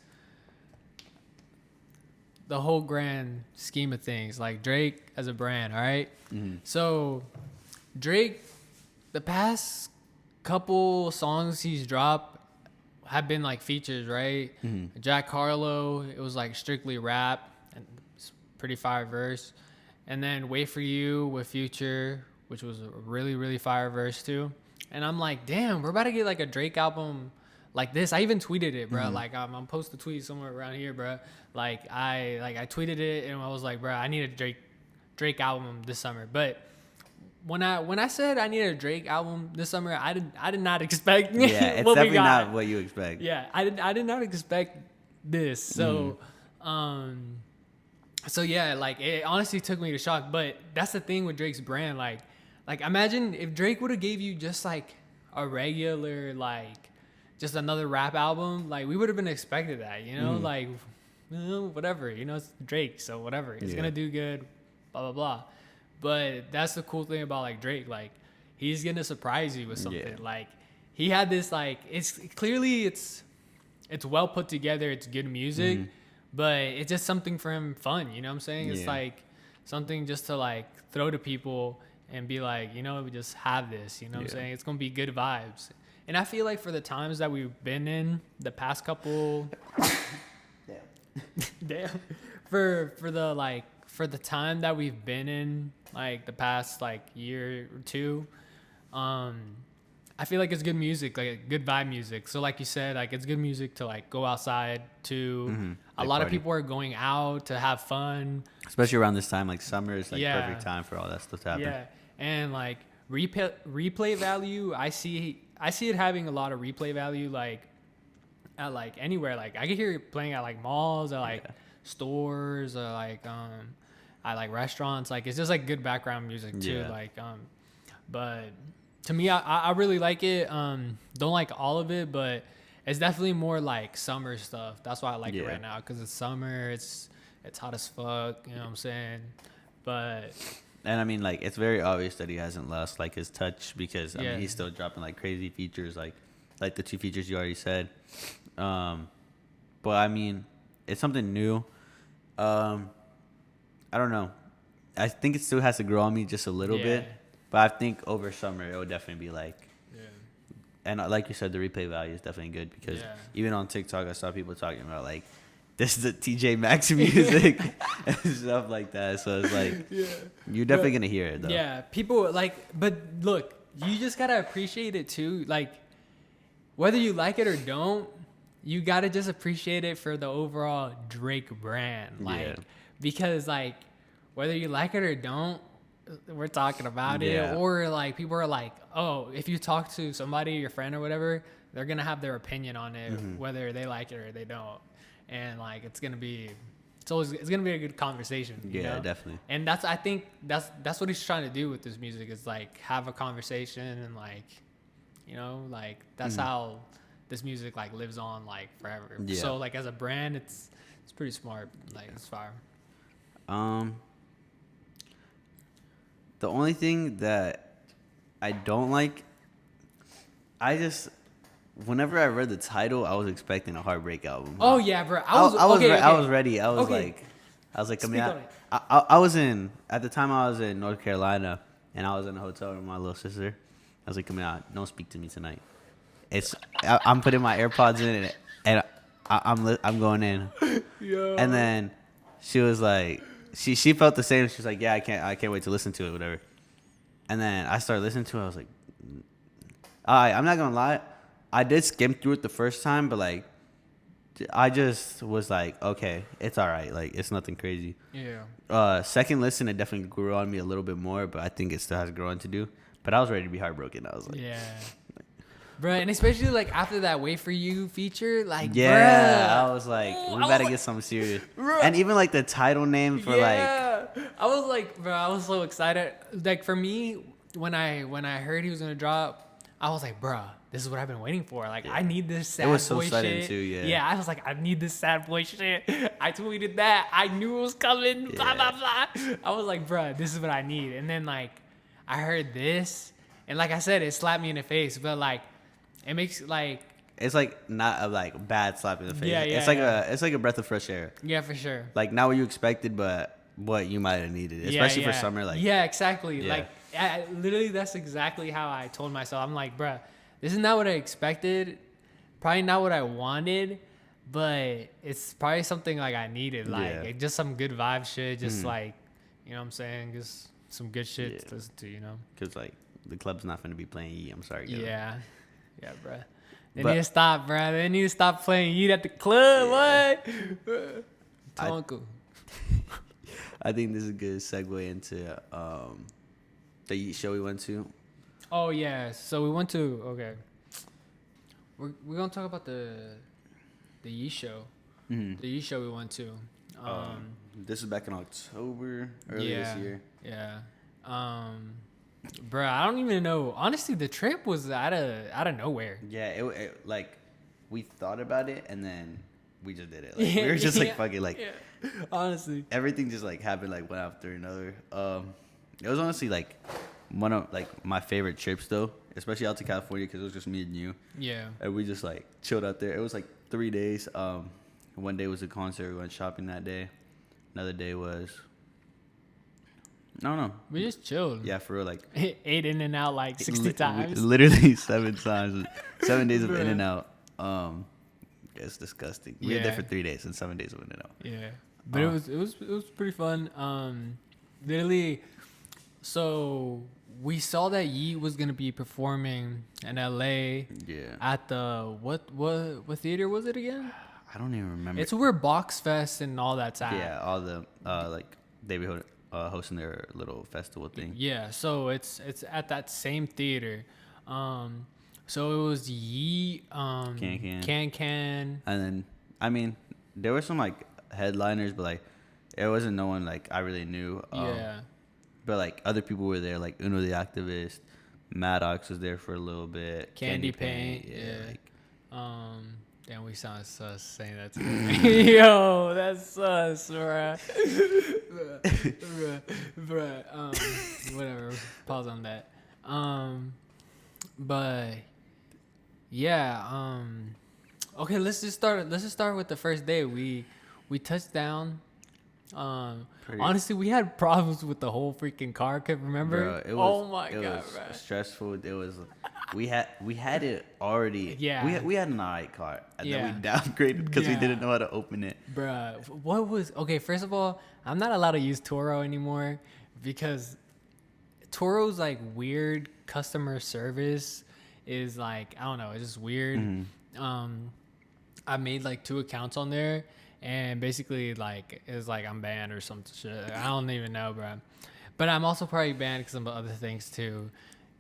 the whole grand scheme of things, like Drake as a brand. All right. Mm-hmm. So Drake, the past couple songs he's dropped have been like features, right? Mm-hmm. Jack Harlow, it was like strictly rap and it's pretty fire verse. And then Wait For You with Future, which was a really, really fire verse too. And I'm like, damn, we're about to get like a Drake album like this. I even tweeted it, bro. Mm-hmm. Like I'm post a tweet somewhere around here, bro. I tweeted it and I was like, bro, I need a Drake album this summer. But when I said I needed a Drake album this summer, I did not expect. Yeah, it's what definitely not what you expect. Yeah, I did not expect this. So, so yeah, like it honestly took me to shock. But that's the thing with Drake's brand. Like imagine if Drake would have gave you just like a regular like just another rap album, like we would have been expected that, you know, like whatever, you know, it's Drake, so whatever, it's gonna do good, blah blah blah. But that's the cool thing about like Drake, like he's gonna surprise you with something. Like he had this like it's clearly it's well put together, it's good music, but it's just something for him fun, you know what I'm saying? It's like something just to like throw to people and be like, you know, we just have this, you know what I'm saying? It's gonna be good vibes. And I feel like for the times that we've been in the past couple damn. For the time that we've been in, like the past like year or two, I feel like it's good music, like good vibe music. So like you said, like it's good music to like go outside to. A lot of people are going out to have fun, especially around this time. Like summer is like perfect time for all that stuff to happen. Yeah, and like replay value, I see it having a lot of replay value, like at like anywhere. Like I could hear it playing at like malls, or like stores, or like at like restaurants. Like it's just like good background music too. Like but to me, I really like it. Don't like all of it, but it's definitely more like summer stuff. That's why I like it right now, because it's summer. It's hot as fuck. You know what I'm saying? But. And I mean, like, it's very obvious that he hasn't lost like his touch, because I mean, he's still dropping like crazy features, like the 2 features you already said. But I mean, it's something new. I don't know. I think it still has to grow on me just a little bit. But I think over summer it would definitely be like. And like you said, the replay value is definitely good, because even on TikTok I saw people talking about like, this is the TJ Maxx music and stuff like that. So it's like, you're definitely going to hear it, though. Yeah, people like, but look, you just got to appreciate it, too. Like, whether you like it or don't, you got to just appreciate it for the overall Drake brand. Like, because, like, whether you like it or don't, we're talking about it. Or, like, people are like, oh, if you talk to somebody, your friend or whatever, they're going to have their opinion on it, whether they like it or they don't. And like it's gonna be a good conversation. You know? Definitely. And I think that's what he's trying to do with this music, is like have a conversation, and like, you know, like that's how this music like lives on like forever. So like as a brand, it's pretty smart. Like it's fire. The only thing that I don't like, whenever I read the title, I was expecting a heartbreak album. Oh yeah, bro. I was ready. I was like, I mean, I was at the time I was in North Carolina, and I was in a hotel with my little sister. I was like, come out, don't speak to me tonight. I'm putting my AirPods in, and I'm going in. Yo. And then she was like, she felt the same. She was like, yeah, I can't wait to listen to it, whatever. And then I started listening to it. I was like, I'm not gonna lie. I did skim through it the first time, but like, I just was like, okay, it's all right. Like, it's nothing crazy. Yeah. Second listen, it definitely grew on me a little bit more, but I think it still has growing to do. But I was ready to be heartbroken. I was like, bro, and especially like after that "Wait for You" feature, like, I was like, we gotta get something serious. And even like the title name for like, I was like, bro, I was so excited. Like for me, when I heard he was gonna drop, I was like, bro, this is what I've been waiting for. Like, I need this sad boy shit. It was so sudden too, Yeah, I was like, I need this sad boy shit. I tweeted that. I knew it was coming. Blah, blah, blah. I was like, bruh, this is what I need. And then, like, I heard this. And like I said, it slapped me in the face. But, like, it makes, like... It's, like, not a, like, bad slap in the face. It's like a breath of fresh air. Yeah, for sure. Like, not what you expected, but what you might have needed. Especially for summer. Like, yeah, exactly. Yeah. Like, literally, that's exactly how I told myself. I'm like, bruh, this is not what I expected, probably not what I wanted, but it's probably something like I needed, like just some good vibe shit, just like, you know what I'm saying, just some good shit to listen to, you know? Because like the club's not going to be playing yeat. I'm sorry. Yeah, bro. They need to stop, bro. They need to stop playing yeat at the club. What? Tell Uncle. I think this is a good segue into The yeat show we went to. Oh yeah, so we went to We're gonna talk about the yeat show. Mm-hmm. The yeat show we went to. This is back in October, earlier this year. Yeah. Bruh, I don't even know. Honestly, the trip was out of nowhere. Yeah, it like we thought about it and then we just did it. Like, we were just like fucking like. Yeah. Honestly, everything just like happened like one after another. It was honestly like one of like my favorite trips though, especially out to California because it was just me and you. Yeah. And we just like chilled out there. It was like 3 days. One day was a concert. We went shopping that day. Another day was. No. We just chilled. Yeah, for real. Like ate in and out like 60 times. Literally 7 times. 7 days of in and out. It's disgusting. We were there for 3 days and 7 days of in and out. Yeah, but it was pretty fun. Literally, so we saw that Yeat was gonna be performing in LA. Yeah. At the what theater was it again? I don't even remember. It's where Box Fest and all that's at. Yeah, all the like they be hosting their little festival thing. Yeah, so it's at that same theater. So it was Yeat, Can. And then I mean, there were some like headliners, but like it wasn't no one like I really knew. Yeah. But like other people were there, like Uno the Activist, Maddox was there for a little bit. Candy Paint. Yeah. Like, damn, we sound sus saying that to me. Yo, that's sus, bruh. bruh. Whatever. Pause on that. But yeah. Okay, let's just start with the first day. We touched down. Honestly, we had problems with the whole freaking car. Cause remember? Bro, oh my god, it was bro. stressful. It was. We had it already. Yeah. We had an alright car, and Yeah. then we downgraded because we didn't know how to open it. Bruh, what was okay? First of all, I'm not allowed to use Toro anymore because Toro's like weird customer service is like I don't know, it's just weird. Mm-hmm. I made like 2 accounts on there, and basically like it's like I'm banned or some shit. I don't even know, bro. But I'm also probably banned because of other things too,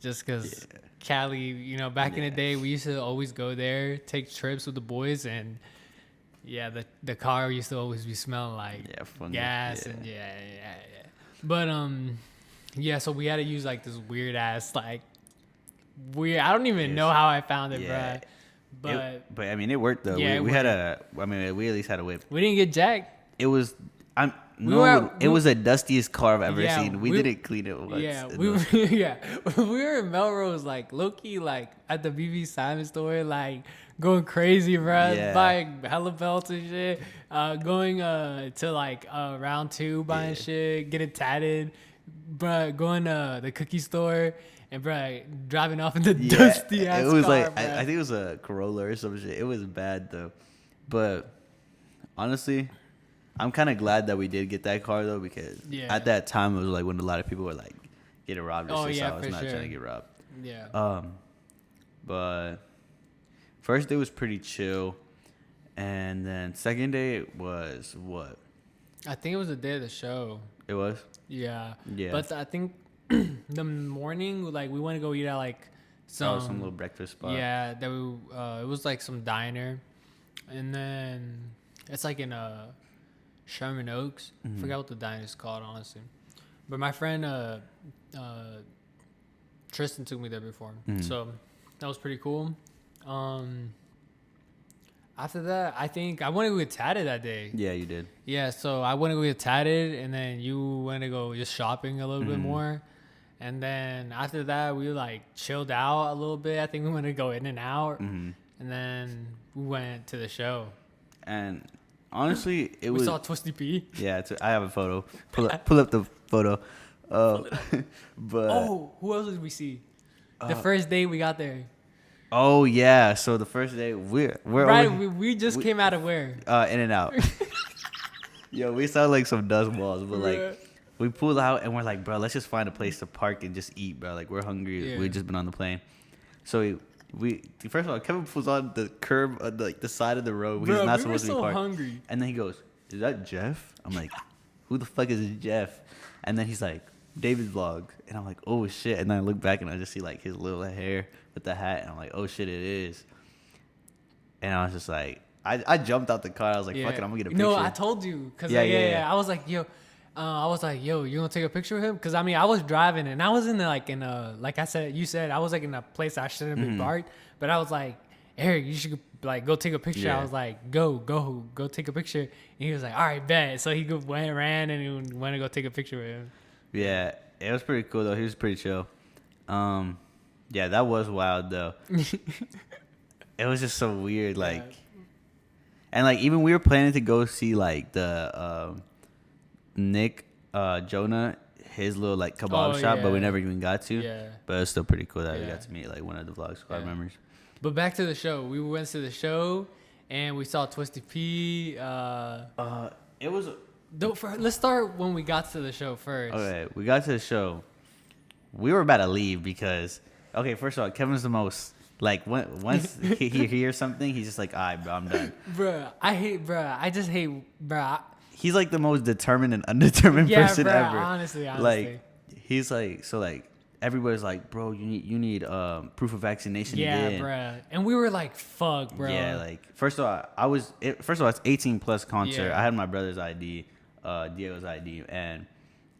just because Cali. You know, back in the day, we used to always go there, take trips with the boys, and yeah, the car used to always be smelling like gas and yeah. But yeah, so we had to use like this weird ass like weird. I don't even know how I found it, bro. But I mean, it worked though. Yeah, we had a. I mean, we at least had a whip. We didn't get jacked. It was. It was the dustiest car I've ever seen. We didn't clean it once. Yeah, we were in Melrose, like low key, like at the BB Simon store, like going crazy, bro. Yeah. Buying hella belts and shit. Going to like round 2, buying shit, getting tatted, bro. Going to the cookie store. And bro, driving off in the dusty ass car. It was like bro. I think it was a Corolla or some shit. It was bad though, but honestly, I'm kind of glad that we did get that car though because at that time it was like when a lot of people were like getting robbed. So I was not trying to get robbed. Yeah. But first day was pretty chill, and then second day was what? I think it was the day of the show. It was. Yeah. Yeah. But I think. The morning, like we went to go eat at like some little breakfast spot. Yeah, that it was like some diner, and then it's like in Sherman Oaks. Mm-hmm. Forgot what the diner's called, honestly. But my friend Tristan took me there before, so that was pretty cool. After that, I think I wanted to go get tatted that day. Yeah, you did. Yeah, so I wanted to go get tatted, and then you went to go just shopping a little bit more. And then after that, we like chilled out a little bit. I think we went to go in and out. And then we went to the show. And honestly, we saw Twisty P. Yeah, I have a photo. Pull up the photo. But who else did we see? The first day we got there. Oh yeah, so the first day we're right. We just came out of where? In and out. Yo, we sound like some dust balls, but like we pulled out and we're like, bro, let's just find a place to park and just eat, bro. Like we're hungry. Yeah. We've just been on the plane, so we first of all, Kevin pulls on the curb, the side of the road. He's not supposed to be parked. Hungry. And then he goes, "Is that Jeff?" I'm like, "Who the fuck is Jeff?" And then he's like, David's vlog, and I'm like, oh shit, and then I look back and I just see like his little hair with the hat, and I'm like, oh shit, it is. And I was just like, I jumped out the car. I was like, fuck it, I'm gonna get a picture. No, I told you because I was like, yo. You gonna take a picture of him? Cause I mean, I was driving and I was in like I said, you said I was like in a place I shouldn't be parked, but I was like, Eric, you should like go take a picture. Yeah. I was like, go take a picture. And he was like, all right, bet. So he ran and he went to go take a picture with him. Yeah, it was pretty cool though. He was pretty chill. Yeah, that was wild though. It was just so weird, like, and like even we were planning to go see like the Nick Jonah, his little like kebab shop, but we never even got to. Yeah. But it was still pretty cool that we got to meet like one of the Vlog Squad members. But back to the show. We went to the show and we saw Twisty P. It was. Let's start when we got to the show first. Okay, we got to the show. We were about to leave because first of all, Kevin's the most like once he hears something, he's just like, all right, bro, I'm done. I just hate, bruh. He's like the most determined and undetermined person ever. Honestly. Like he's like everybody's like, bro, you need proof of vaccination. Yeah, bro. And we were like, fuck, bro. Yeah, like first of all, it's 18 plus concert. I had my brother's ID, Diego's ID, and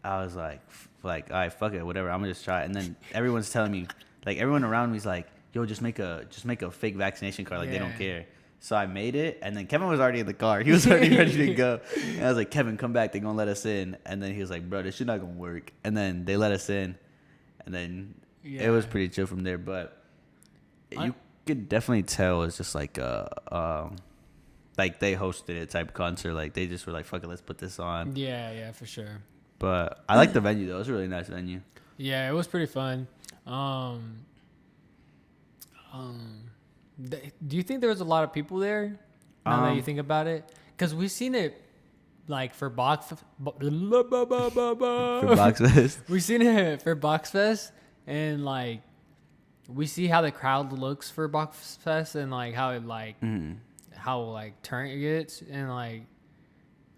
I was like, all right, fuck it, whatever. I'm gonna just try it. And then everyone's telling me, like everyone around me is like, yo, just make a fake vaccination card. Like they don't care. So I made it, and then Kevin was already in the car. He was already ready to go. And I was like, Kevin, come back. They're going to let us in. And then he was like, bro, this shit not going to work. And then they let us in. And then it was pretty chill from there. But you could definitely tell it's just like like they hosted it type concert. Like they just were like, fuck it, let's put this on. Yeah, for sure. But I like the venue, though. It was a really nice venue. Yeah, it was pretty fun. Do you think there was a lot of people there? Now that you think about it, because we've seen it like for Box Fest. We've seen it for Box Fest, and like we see how the crowd looks for Box Fest, and like how it like how like turn it gets, and like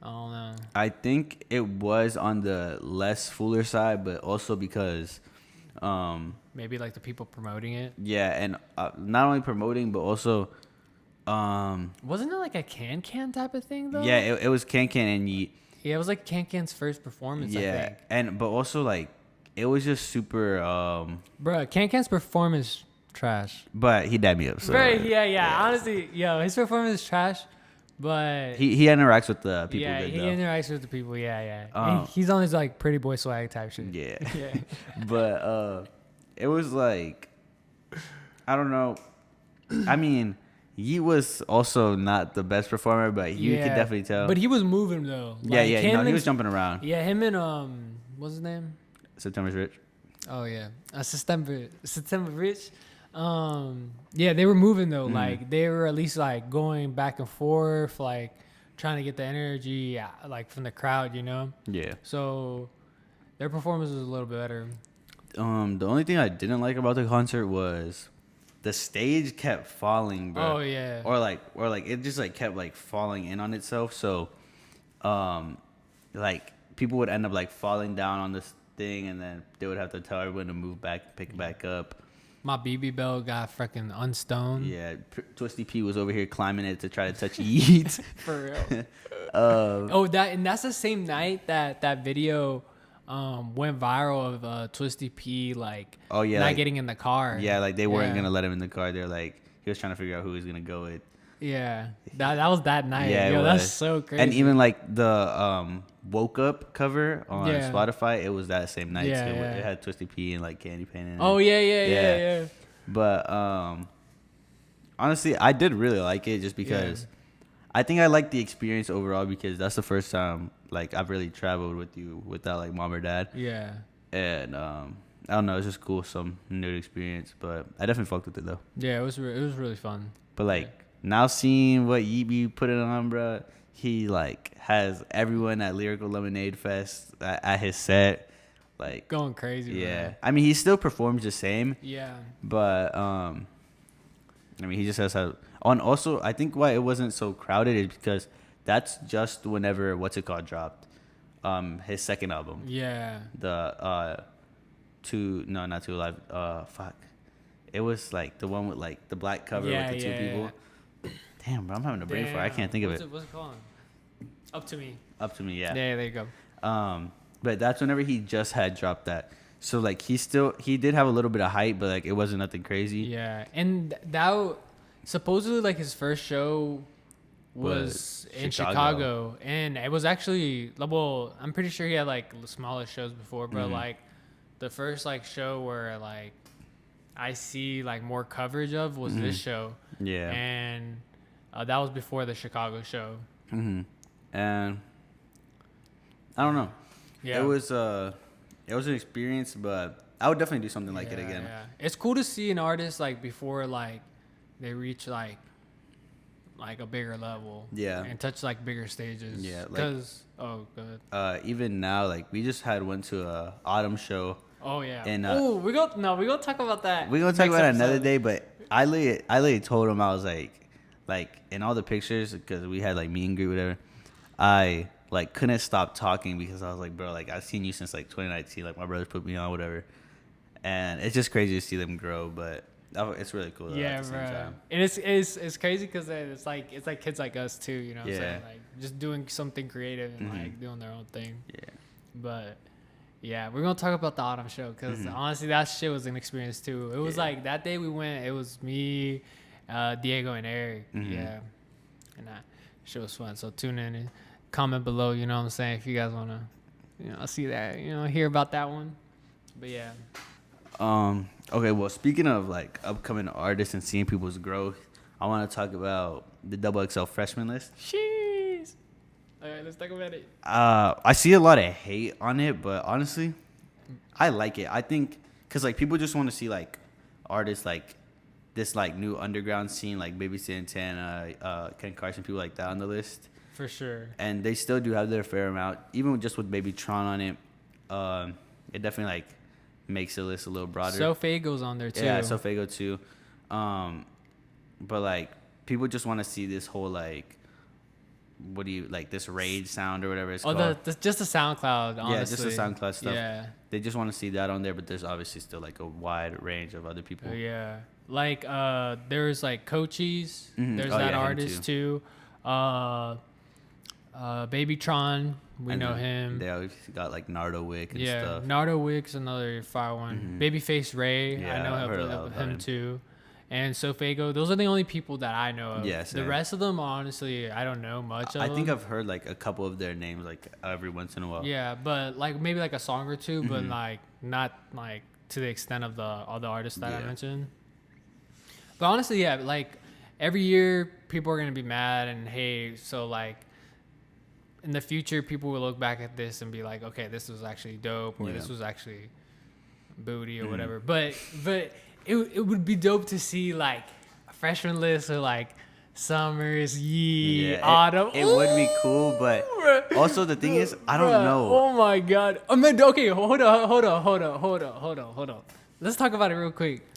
I don't know. I think it was on the less fuller side, but also because. Maybe like the people promoting it. Yeah, and not only promoting, but also, wasn't it like a Can type of thing though? Yeah, it was Can and Yeat. Yeah, it was like Can's first performance. Yeah, I think. But also like it was just super. Bro, Can's performance trash. But he dabbed me up. So, yeah. Honestly, his performance is trash. But he interacts with the people. Yeah, he interacts with the people. Yeah. He's on his like pretty boy swag type shit. Yeah. But it was like, I don't know. I mean, he was also not the best performer, but you could definitely tell. But he was moving though. Like, he was jumping around. Yeah, him and what's his name? September's Rich. Oh yeah, September Rich. Yeah, they were moving though. Like they were at least like going back and forth, like trying to get the energy like from the crowd, you know? Yeah. So their performance was a little bit better. The only thing I didn't like about the concert was the stage kept falling, bro. Oh yeah. Or like it just like kept like falling in on itself. So, like people would end up like falling down on this thing, and then they would have to tell everyone to move back, pick it back up. My BB bell got freaking unstoned. Yeah, Twisty P was over here climbing it to try to touch yeat. For real. That's the same night that video went viral of Twisty P like not getting in the car. Yeah, like they weren't gonna let him in the car. They're like he was trying to figure out who he was gonna go with. Yeah, that was that night. Yeah, that's so crazy. And even like the Woke Up cover on Spotify, it was that same night too. It had Twisty P and like Candy Paint in it. Oh yeah. But honestly, I did really like it just because I think I liked the experience overall because that's the first time like I've really traveled with you without like mom or dad. Yeah. And I don't know, it's just cool, some new experience. But I definitely fucked with it though. Yeah, it was really fun. But like now seeing what Yeat be putting on, bro. He like has everyone at Lyrical Lemonade Fest at his set, like going crazy. Yeah, bro. I mean he still performs the same. Yeah. But I mean he just has how. And also I think why it wasn't so crowded is because that's just whenever what's it called dropped. his second album. Yeah. The not Too Alive. Fuck. It was like the one with like the black cover with the two people. Yeah. Damn, bro, I'm having a brain fart. I can't think of it. What's it called? Up to Me. Up to Me, yeah. Yeah, there you go. But that's whenever he just had dropped that. So like he did have a little bit of hype, but like it wasn't nothing crazy. Yeah, and that supposedly like his first show was in Chicago, and it was actually, well, I'm pretty sure he had like smaller shows before, but like the first like show where like I see like more coverage of was this show. Yeah, and that was before the Chicago show. And I don't know. Yeah, it was an experience, but I would definitely do something like it again. Yeah, it's cool to see an artist like before like they reach like a bigger level. Yeah, and touch like bigger stages. Yeah, because good. Even now, like we just went to a autumn show. Oh yeah. And we're gonna talk about that. We're gonna talk about it another day. But I literally told him, I was like in all the pictures, because we had like meet and greet, whatever. I like couldn't stop talking because I was like, bro, like I've seen you since like 2019. Like my brothers put me on, whatever. And it's just crazy to see them grow, but it's really cool. Though, at the same time. And it's crazy because it's like kids like us too. You know what I'm saying? Like just doing something creative and like doing their own thing. Yeah. But yeah, we're gonna talk about the autumn show because honestly, that shit was an experience too. It was like that day we went. It was me, Diego, and Eric. Yeah, and that shit was fun. So tune in and comment below. You know what I'm saying? If you guys wanna, see that, hear about that one. But yeah. Okay. Well, speaking of like upcoming artists and seeing people's growth, I want to talk about the XXL freshman list. Jeez. All right, let's talk about it. I see a lot of hate on it, but honestly, I like it. I think because like people just want to see like artists like this like new underground scene, like Baby Santana, Ken Carson, people like that on the list. For sure. And they still do have their fair amount, even just with Baby Tron on it. It definitely like makes the list a little broader. Sofago's on there too. Yeah, Sofago too. But like people just want to see this whole like, what do you like, this rage sound or whatever it's called. Just the SoundCloud, honestly. Yeah, just the SoundCloud stuff. Yeah. They just want to see that on there, but there's obviously still like a wide range of other people. Yeah. Like there's like Cochise. There's that artist too. Baby Tron, we know him. They always got like Nardo Wick and stuff. Yeah, Nardo Wick's another fire one. Babyface Ray, I know him too. And Sofago, those are the only people that I know of. Yes. The rest of them, honestly, I don't know much of. I think I've heard like a couple of their names like every once in a while. Yeah, but like maybe like a song or two, but like not like to the extent of all the artists that I mentioned. But honestly, yeah, like every year people are gonna be mad and hate. So like in the future, people will look back at this and be like, okay, this was actually dope, or this was actually booty or whatever. But it would be dope to see like a freshman list of like summrs, yeat, autumn. It would be cool, but also the thing is, I don't know. Oh my god. I mean, okay, hold on. Let's talk about it real quick.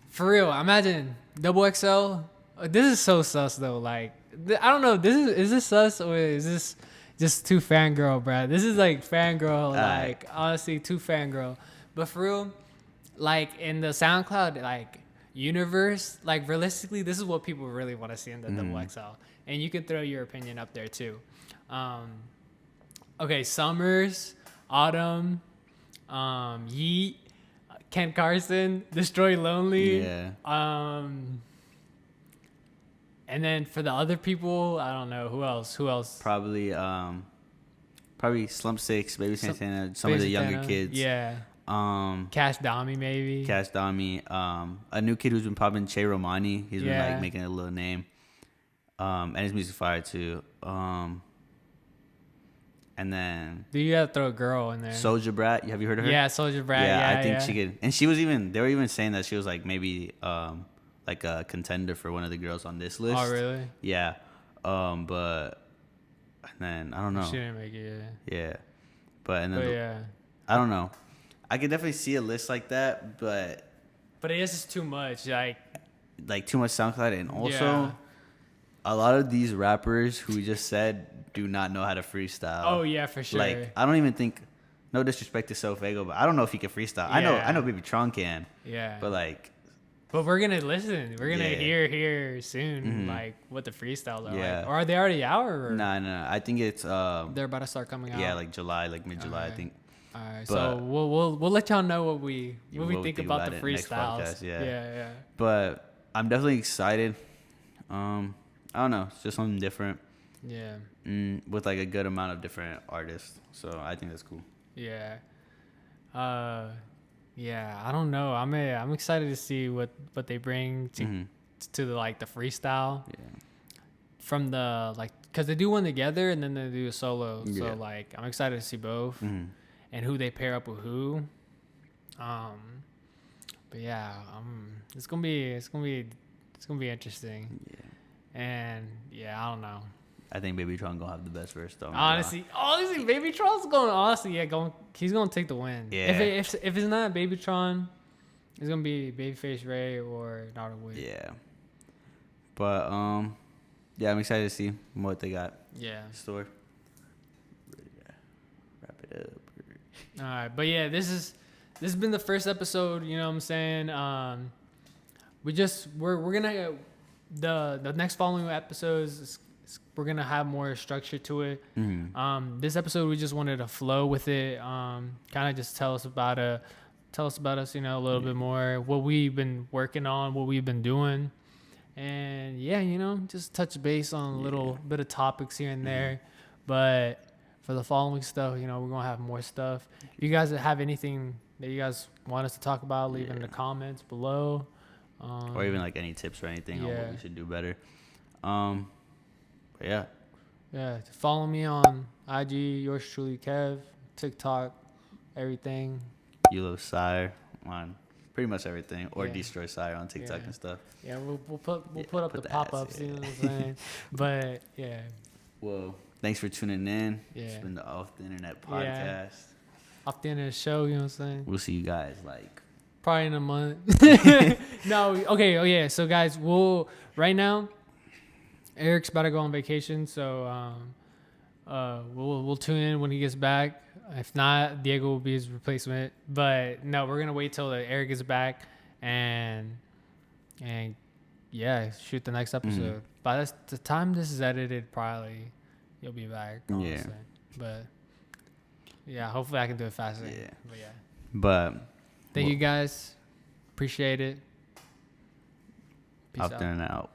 For real, imagine XXL. This is so sus though. Like, I don't know. Is this sus or is this just too fangirl, bro? This is like fangirl, like honestly, too fangirl. But for real, like in the SoundCloud like universe, like realistically, this is what people really want to see in the XXL, and you can throw your opinion up there too. Okay, summrs, autumn, yeat, Ken Carson, Destroy Lonely. Yeah. And then for the other people, I don't know who else. Probably Slump Six, Baby Santana, some of the younger kids. Yeah. Cash Dami maybe. Cash Dami. A new kid who's been popping, Che Romani. He's been like making a little name. And his music fire too. And then do you have to throw a girl in there? Soulja Brat. Have you heard of her? Yeah, Soulja Brat. Yeah, I think she could. And she was they were even saying that she was like maybe like a contender for one of the girls on this list. Oh really? Yeah. But then I don't know. She didn't make it. Yeah. But I don't know. I could definitely see a list like that, but it is just too much. Like too much SoundCloud, and also a lot of these rappers who we just said do not know how to freestyle. Oh yeah, for sure. Like I don't even think, no disrespect to Sofego, but I don't know if he can freestyle. Yeah. I know Baby Tron can. Yeah. But like. But we're gonna listen. We're gonna hear soon, like what the freestyles are like. Or are they already out? Or? No. I think it's they're about to start coming out. Yeah, like July, like mid-July, I think. All right, so we'll let y'all know what we think about the freestyles. Podcast, Yeah. But I'm definitely excited. I don't know, it's just something different. Yeah. With like a good amount of different artists, so I think that's cool. Yeah. Yeah, I don't know. I'm excited to see what they bring to the like the freestyle. Yeah. From the like, cause they do one together and then they do a solo. Yeah. So like, I'm excited to see both and who they pair up with who. But yeah, it's gonna be interesting. Yeah. And yeah, I don't know. I think Baby Tron gonna have the best verse though. Honestly, Baby Tron's he's gonna take the win. Yeah. If it's not Baby Tron, it's gonna be Babyface Ray or Naughty Wood. Yeah. But yeah, I'm excited to see what they got. Yeah. In store. Wrap it up. All right, but yeah, this has been the first episode. You know what I'm saying? We're gonna the next following episodes. We're gonna have more structure to it. This episode we just wanted to flow with it. Kind of just tell us about us, you know, a little bit more, what we've been working on, what we've been doing, and yeah, you know, just touch base on a little bit of topics here and there. But for the following stuff, you know, we're gonna have more stuff. If you guys have anything that you guys want us to talk about, leave it in the comments below, or even like any tips or anything on what we should do better. Yeah. Follow me on IG, yours truly, Kev, TikTok, everything. You love Sire on pretty much everything, or Destroy Sire on TikTok and stuff. Yeah, we'll put up the pop-ups. You know what I'm saying? But yeah. Well, thanks for tuning in. Yeah. It's been the Off the Internet podcast. Yeah. Off the Internet show. You know what I'm saying? We'll see you guys like probably in a month. No. Okay. Oh yeah. So guys, right now. Eric's about to go on vacation, so we'll tune in when he gets back. If not, Diego will be his replacement. But no, we're gonna wait till Eric gets back and yeah, shoot the next episode. By the time this is edited, probably you'll be back. Honestly. Yeah. But yeah, hopefully I can do it faster. Yeah. But yeah. But thank you guys. Appreciate it. Peace out. Out.